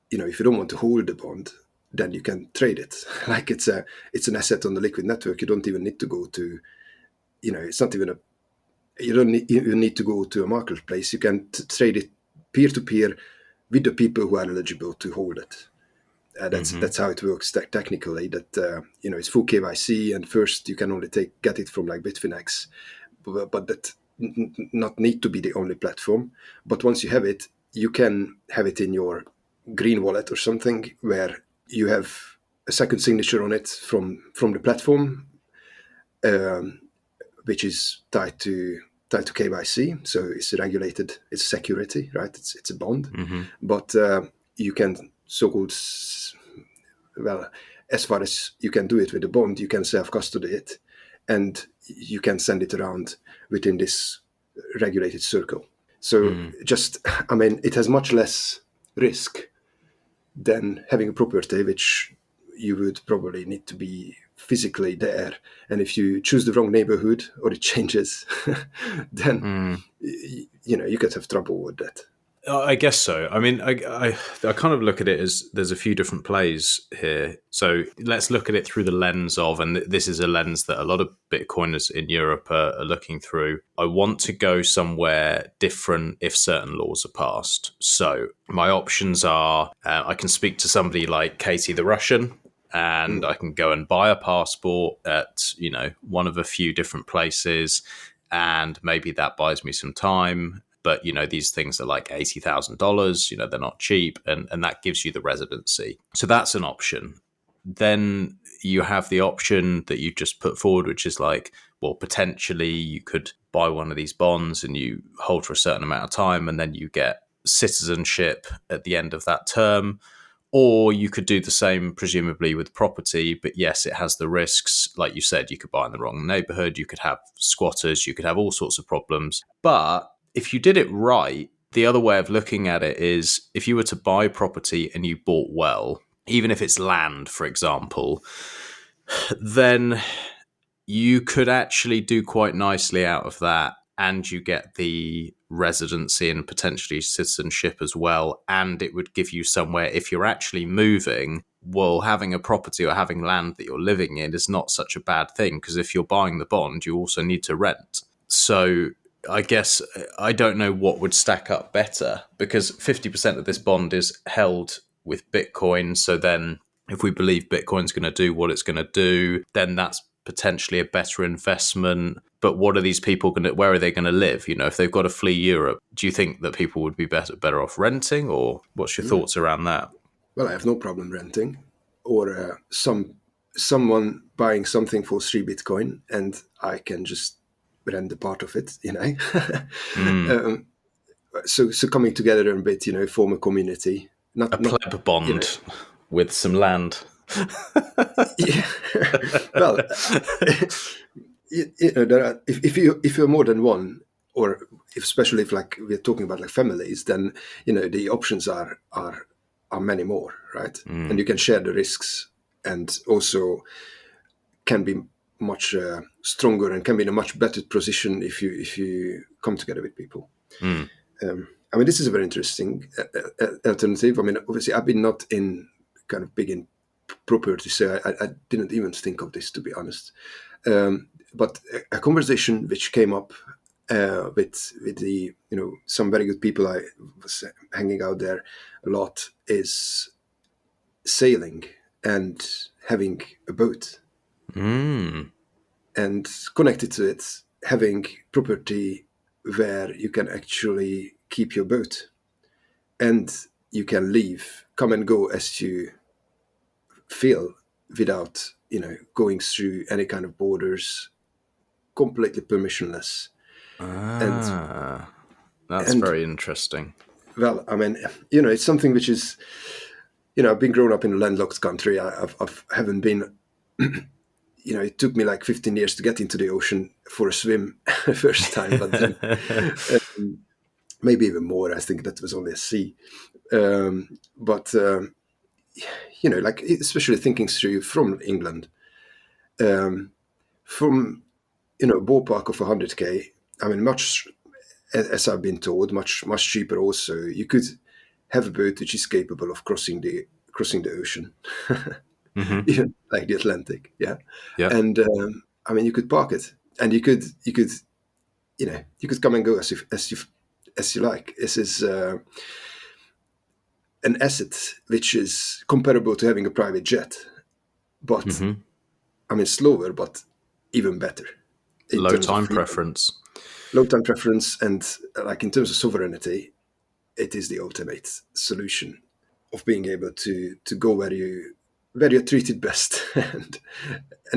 if you don't want to hold the bond, then you can trade it. Like it's an asset on the Liquid network. You don't even need to go to, it's not even you don't even need to go to a marketplace. You can trade it peer-to-peer with the people who are eligible to hold it. That's how it works technically. That it's full KYC, and first you can only get it from like Bitfinex, but that not need to be the only platform. But once you have it, you can have it in your green wallet or something, where you have a second signature on it from the platform, which is tied to KYC. So it's regulated. It's security, right? It's a bond, but you can so-called, well, as far as you can do it with the bond, you can self-custody it, and you can send it around within this regulated circle. So it has much less risk than having a property which you would probably need to be physically there. And if you choose the wrong neighborhood or it changes, then you could have trouble with that. I guess so. I mean, I kind of look at it as there's a few different plays here. So let's look at it through the lens of, and this is a lens that a lot of Bitcoiners in Europe are looking through. I want to go somewhere different if certain laws are passed. So my options are, I can speak to somebody like Katie the Russian, and I can go and buy a passport at, one of a few different places, and maybe that buys me some time. But, these things are like $80,000, they're not cheap, and that gives you the residency. So that's an option. Then you have the option that you just put forward, which is like, well, potentially you could buy one of these bonds and you hold for a certain amount of time, and then you get citizenship at the end of that term. Or you could do the same, presumably, with property. But yes, it has the risks. Like you said, you could buy in the wrong neighborhood. You could have squatters. You could have all sorts of problems. But if you did it right, the other way of looking at it is if you were to buy property and you bought well, even if it's land, for example, then you could actually do quite nicely out of that. And you get the residency and potentially citizenship as well. And it would give you somewhere, if you're actually moving, well, having a property or having land that you're living in is not such a bad thing, because if you're buying the bond, you also need to rent. So I guess I don't know what would stack up better, because 50% of this bond is held with Bitcoin. So then if we believe Bitcoin's going to do what it's going to do, then that's potentially a better investment. But what are these people going to, where are they going to live? If they've got to flee Europe, do you think that people would be better off renting, or what's your thoughts around that? Well, I have no problem renting, or someone buying something for 3 Bitcoin, and I can just rent a part of it, So coming together a bit, form a community. A pleb bond with some land. Yeah. Well, there are, if you're more than one, or especially if like we're talking about like families, then the options are many more, right? And you can share the risks, and also can be much stronger and can be in a much better position if you come together with people. I mean, this is a very interesting alternative. I mean, obviously, I've been not in kind of big in property, so I didn't even think of this, to be honest. But a conversation which came up with the some very good people I was hanging out there a lot is sailing and having a boat, and connected to it, having property where you can actually keep your boat, and you can leave, come and go as you feel, without going through any kind of borders, completely permissionless. That's very interesting. Well, I mean, it's something which is, I've been grown up in a landlocked country. I haven't been, it took me like 15 years to get into the ocean for a swim first time, but then maybe even more. I think that was only a sea. But like, especially thinking through from England, from, ballpark of 100K, I mean, much, as I've been told, much cheaper also. You could have a boat which is capable of crossing the ocean, like the Atlantic, yeah. And I mean, you could park it, and you could come and go as you like. This is an asset which is comparable to having a private jet, but I mean, slower, but even better. Low time preference, and like in terms of sovereignty, it is the ultimate solution of being able to go where you're treated best, and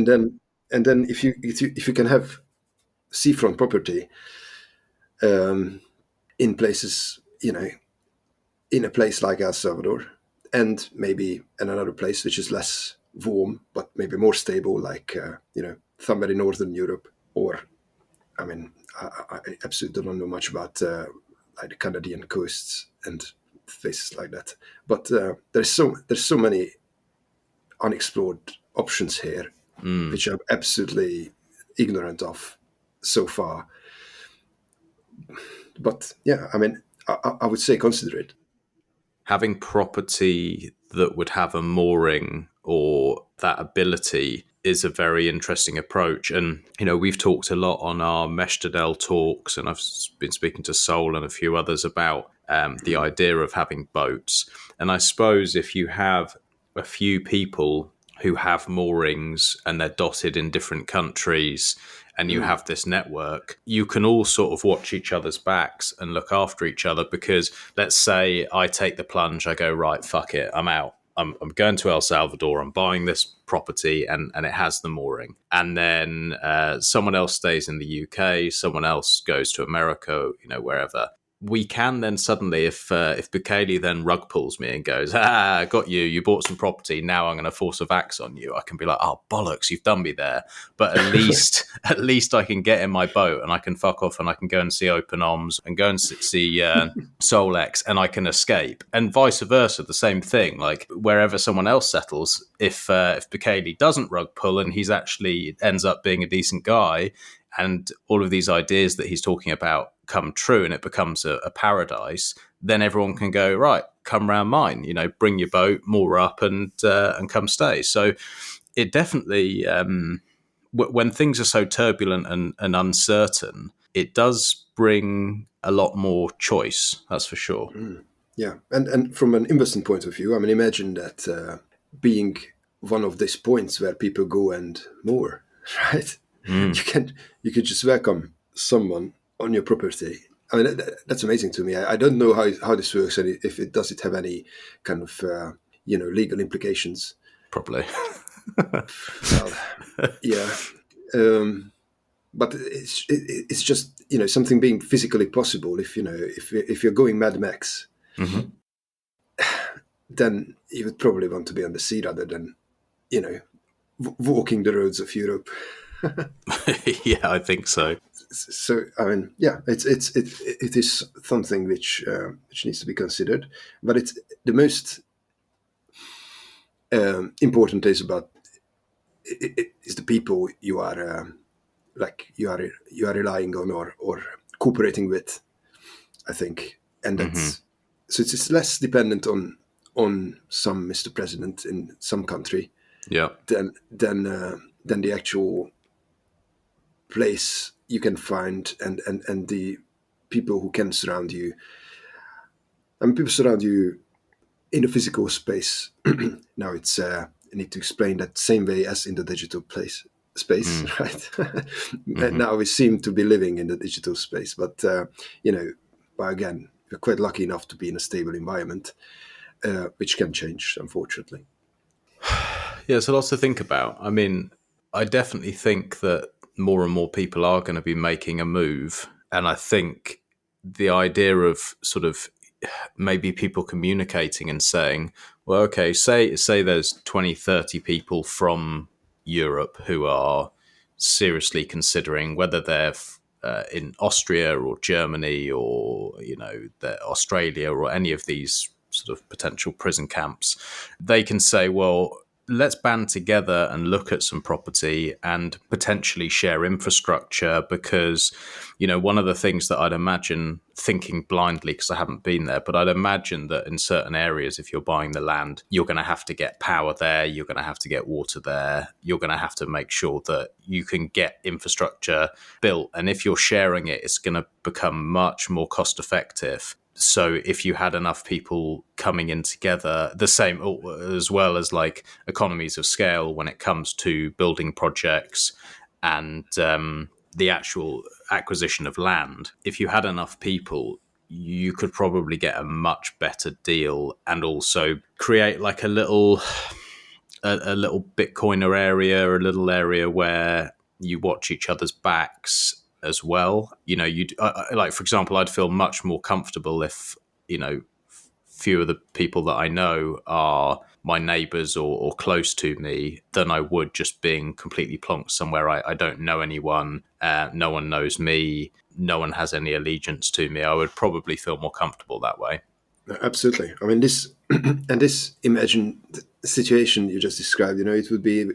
then if you can have seafront property in places, in a place like El Salvador, and maybe in another place which is less warm but maybe more stable, like somewhere in Northern Europe, or I mean, I absolutely don't know much about like the Canadian coasts and places like that. But there's so many unexplored options here, which I'm absolutely ignorant of so far. But yeah, I mean, I would say consider it. Having property that would have a mooring or that ability is a very interesting approach. And, we've talked a lot on our Meshtadel talks, and I've been speaking to Sol and a few others about the idea of having boats. And I suppose if you have a few people who have moorings and they're dotted in different countries and you have this network, you can all sort of watch each other's backs and look after each other. Because let's say I take the plunge, I go, right, fuck it, I'm out. I'm going to El Salvador, I'm buying this property and it has the mooring. And then someone else stays in the UK, someone else goes to America, wherever. We can then suddenly, if Bukele then rug pulls me and goes, I got you, you bought some property, now I'm going to force a vax on you, I can be like, oh, bollocks, you've done me there. But at least I can get in my boat and I can fuck off and I can go and see Openoms and go and see Solex and I can escape. And vice versa, the same thing. Like wherever someone else settles, if Bukele doesn't rug pull and he's actually ends up being a decent guy, and all of these ideas that he's talking about come true and it becomes a paradise, then everyone can go, right, come round mine, bring your boat, moor up and come stay. So it definitely, when things are so turbulent and uncertain, it does bring a lot more choice, that's for sure. Yeah, and from an investment point of view, I mean, imagine that being one of these points where people go and moor, right? You could just welcome someone on your property. I mean, that's amazing to me. I don't know how this works and if it does it have any kind of legal implications. Probably. Well, yeah, but it's just something being physically possible. If you're going Mad Max, then you would probably want to be on the sea rather than walking the roads of Europe. Yeah, I think so. So I mean, yeah, it is something which needs to be considered, but it's the most important is about is the people you are relying on or cooperating with, I think, and that's so it's less dependent on some Mr. President in some country, than the actual place you can find and the people who can surround you. I mean, people surround you in a physical space. Now it's I need to explain that same way as in the digital space, right? Now we seem to be living in the digital space, but but again, we're quite lucky enough to be in a stable environment, which can change, unfortunately. Yeah, so lots to think about. I mean, I definitely think that more and more people are going to be making a move. And I think the idea of sort of maybe people communicating and saying, well, okay, say there's 20, 30 people from Europe who are seriously considering whether they're in Austria or Germany or, Australia or any of these sort of potential prison camps. They can say, well, let's band together and look at some property and potentially share infrastructure, because, one of the things that I'd imagine, thinking blindly because I haven't been there, but I'd imagine that in certain areas, if you're buying the land, you're going to have to get power there, you're going to have to get water there, you're going to have to make sure that you can get infrastructure built. And if you're sharing it, it's going to become much more cost effective. So if you had enough people coming in together, the same as well as like economies of scale when it comes to building projects and the actual acquisition of land, if you had enough people, you could probably get a much better deal and also create like a little Bitcoiner area, a little area where you watch each other's backs as well. You'd like, for example, I'd feel much more comfortable if, few of the people that I know are my neighbors or close to me than I would just being completely plonked somewhere I don't know anyone, no one knows me, no one has any allegiance to me. I would probably feel more comfortable that way. Absolutely. I mean, this and this imagined situation you just described, it would be,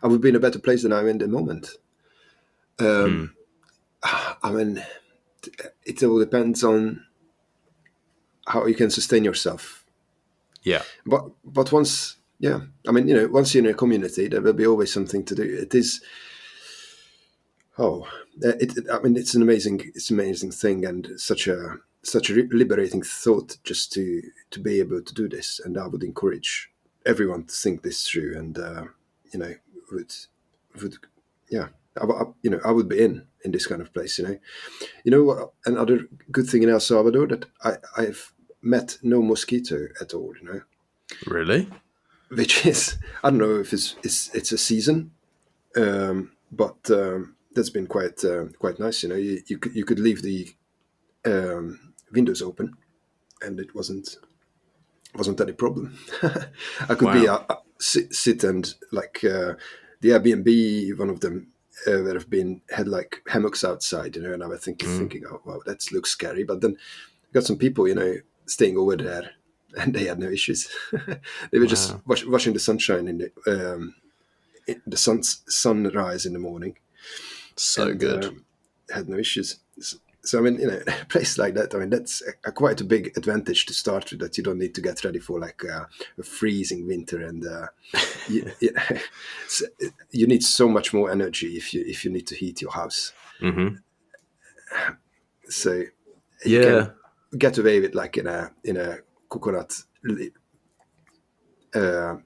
I would be in a better place than I'm in the moment. I mean, it all depends on how you can sustain yourself. Yeah. But once, I mean, once you're in a community, there will be always something to do. It is, I mean, it's an amazing thing, and such a liberating thought just to be able to do this. And I would encourage everyone to think this through, and would I would be in this kind of place. What, another good thing in El Salvador, that I've met no mosquito at all. Really? Which is, I don't know if it's a season, but that's been quite nice. You could leave the windows open, and it wasn't any problem. I could be sit and like the Airbnb, one of them that had like hammocks outside, and I was thinking, oh wow, that looks scary. But then I got some people, staying over there, and they had no issues. They were just watching the sunshine in the sunrise in the morning. So good. Had no issues. So I mean, a place like that, I mean, that's quite a big advantage to start with, that you don't need to get ready for like a freezing winter, and you need so much more energy if you need to heat your house. Mm-hmm. So you can get away with like in a coconut, like a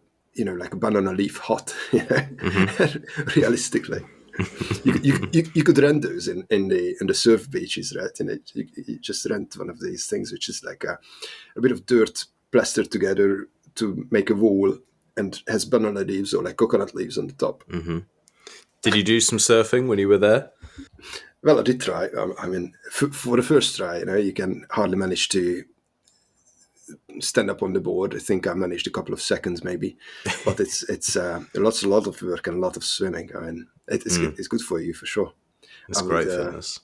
banana leaf hut, realistically. you could rent those in the surf beaches, right? And you just rent one of these things, which is like a bit of dirt plastered together to make a wall, and has banana leaves or like coconut leaves on the top. Mm-hmm. Did you do some surfing when you were there? Well, I did try. I mean, for the first try, you can hardly manage to stand up on the board. I think I managed a couple of seconds maybe, but it's a lot of work and a lot of swimming. I mean, it's good for you for sure. It's great fitness.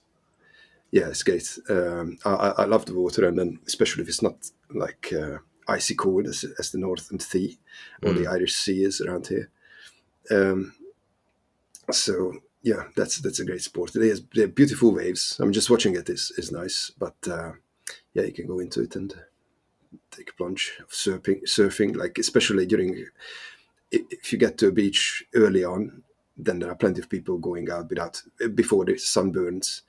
Yeah, it's great. I love the water, and then especially if it's not like icy cold as the Northern Sea or the Irish Sea is around here. So yeah, that's a great sport. They're beautiful waves. I'm just watching it is nice, but you can go into it and take a plunge of surfing, like especially if you get to a beach early on, then there are plenty of people going out before the sun burns,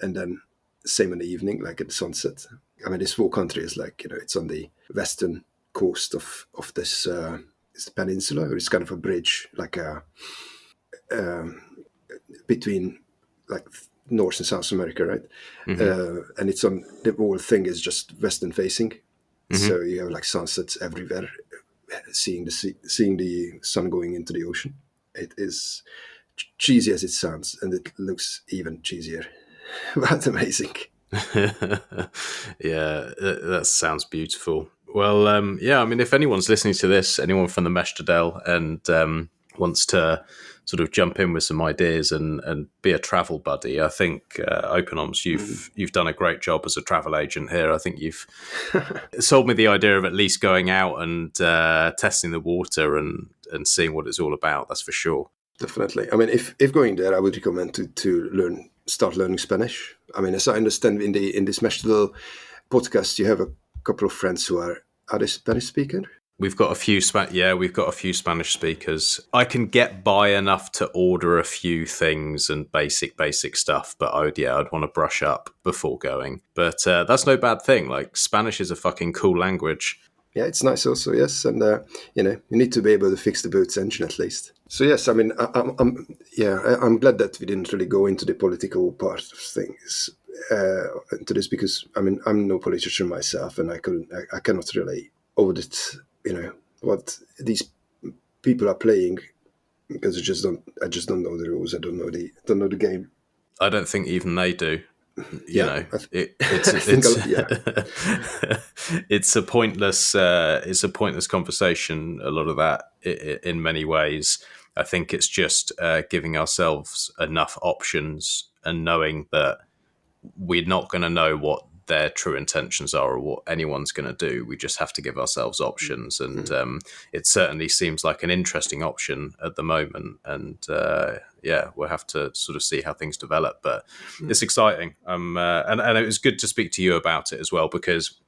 and then same in the evening, like at sunset. I mean, this whole country is like, it's on the western coast of this peninsula. It's kind of a bridge, like between like North and South America, right? Mm-hmm. And it's on, the whole thing is just western facing. Mm-hmm. So you have like sunsets everywhere, seeing the sun going into the ocean. It is cheesy as it sounds, and it looks even cheesier. But amazing. Yeah, that sounds beautiful. Well, I mean, if anyone's listening to this, anyone from the Meshtadel, and wants to sort of jump in with some ideas and be a travel buddy, I think Openoms, you've done a great job as a travel agent here. I think you've sold me the idea of at least going out and testing the water and seeing what it's all about. That's for sure. Definitely. I mean, if going there, I would recommend to start learning Spanish. I mean, as I understand in this Meshtadel podcast, you have a couple of friends who are they Spanish speaker? We've got a few Spanish speakers. I can get by enough to order a few things and basic stuff, but I'd want to brush up before going. But that's no bad thing. Like, Spanish is a fucking cool language. Yeah, it's nice also, yes. And, you need to be able to fix the boat's engine at least. So, yes, I mean, I'm glad that we didn't really go into the political part of things into this, because, I mean, I'm no politician myself, and I cannot really audit, what these people are playing, because I just don't know the rules. I don't know the game. I don't think even they do. It's a pointless conversation, a lot of that, in many ways. I think it's just giving ourselves enough options and knowing that we're not going to know what their true intentions are or what anyone's going to do. We just have to give ourselves options, and it certainly seems like an interesting option at the moment. And we'll have to sort of see how things develop, but it's exciting. And it was good to speak to you about it as well, because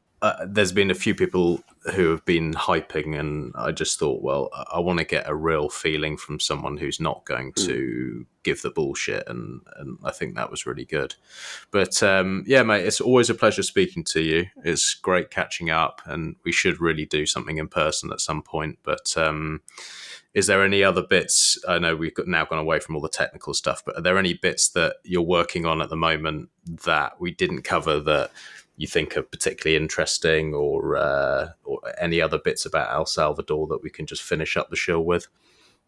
there's been a few people who have been hyping, and I just thought, well, I want to get a real feeling from someone who's not going to give the bullshit, and I think that was really good. But mate, it's always a pleasure speaking to you. It's great catching up, and we should really do something in person at some point. But is there any other bits? I know we've now gone away from all the technical stuff, but are there any bits that you're working on at the moment that we didn't cover that you think are particularly interesting, or any other bits about El Salvador that we can just finish up the show with?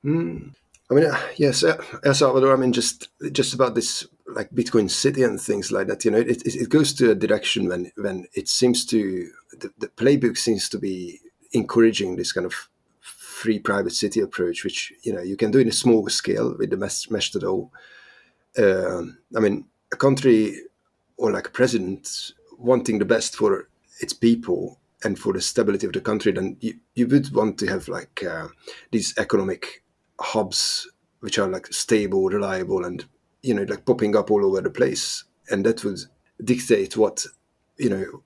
I mean, yes, El Salvador. I mean, just about this, like Bitcoin City and things like that. You know, it goes to a direction when it seems to the playbook seems to be encouraging this kind of free private city approach, which you can do in a small scale with the mesh to do. I mean, a country or like a president wanting the best for its people and for the stability of the country, then you would want to have like these economic hubs which are like stable, reliable, and like popping up all over the place, and that would dictate what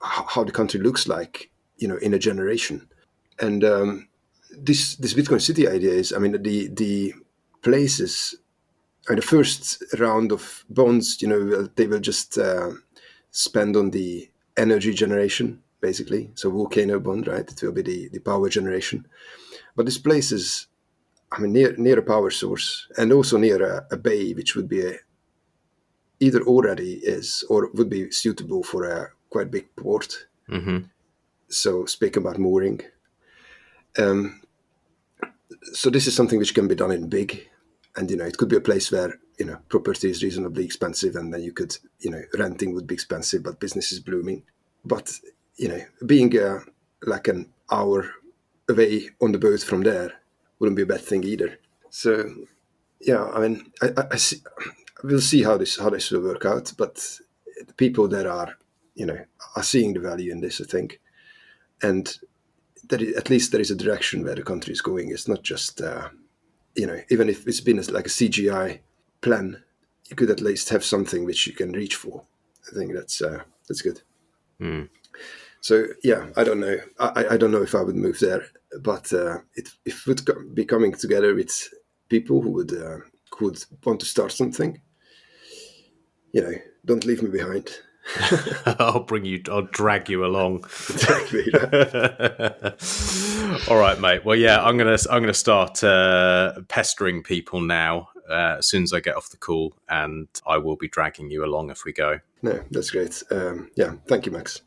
how the country looks like in a generation. And this Bitcoin City idea is, I mean, the places. I mean, the first round of bonds, they will just spend on the energy generation, basically. So volcano bond, right? It will be the power generation. But this place is, I mean, near a power source, and also near a bay, which would be either already is or would be suitable for a quite big port. Mm-hmm. So speak about mooring. So this is something which can be done in big. And, it could be a place where, property is reasonably expensive, and then you could, renting would be expensive, but business is blooming. But, being like an hour away on the boat from there wouldn't be a bad thing either. So, yeah, I mean, I see, we'll see how this will work out, but the people that are seeing the value in this, I think. And at least there is a direction where the country is going. It's not just... even if it's been like a CGI plan, you could at least have something which you can reach for. I think that's good. Mm. So yeah, I don't know. I don't know if I would move there, but it would be coming together with people who would want to start something. Don't leave me behind. I'll drag you along. Exactly. All right, mate. Well, yeah, I'm gonna start pestering people now as soon as I get off the call, and I will be dragging you along if we go. No, that's great. Yeah, thank you, Max.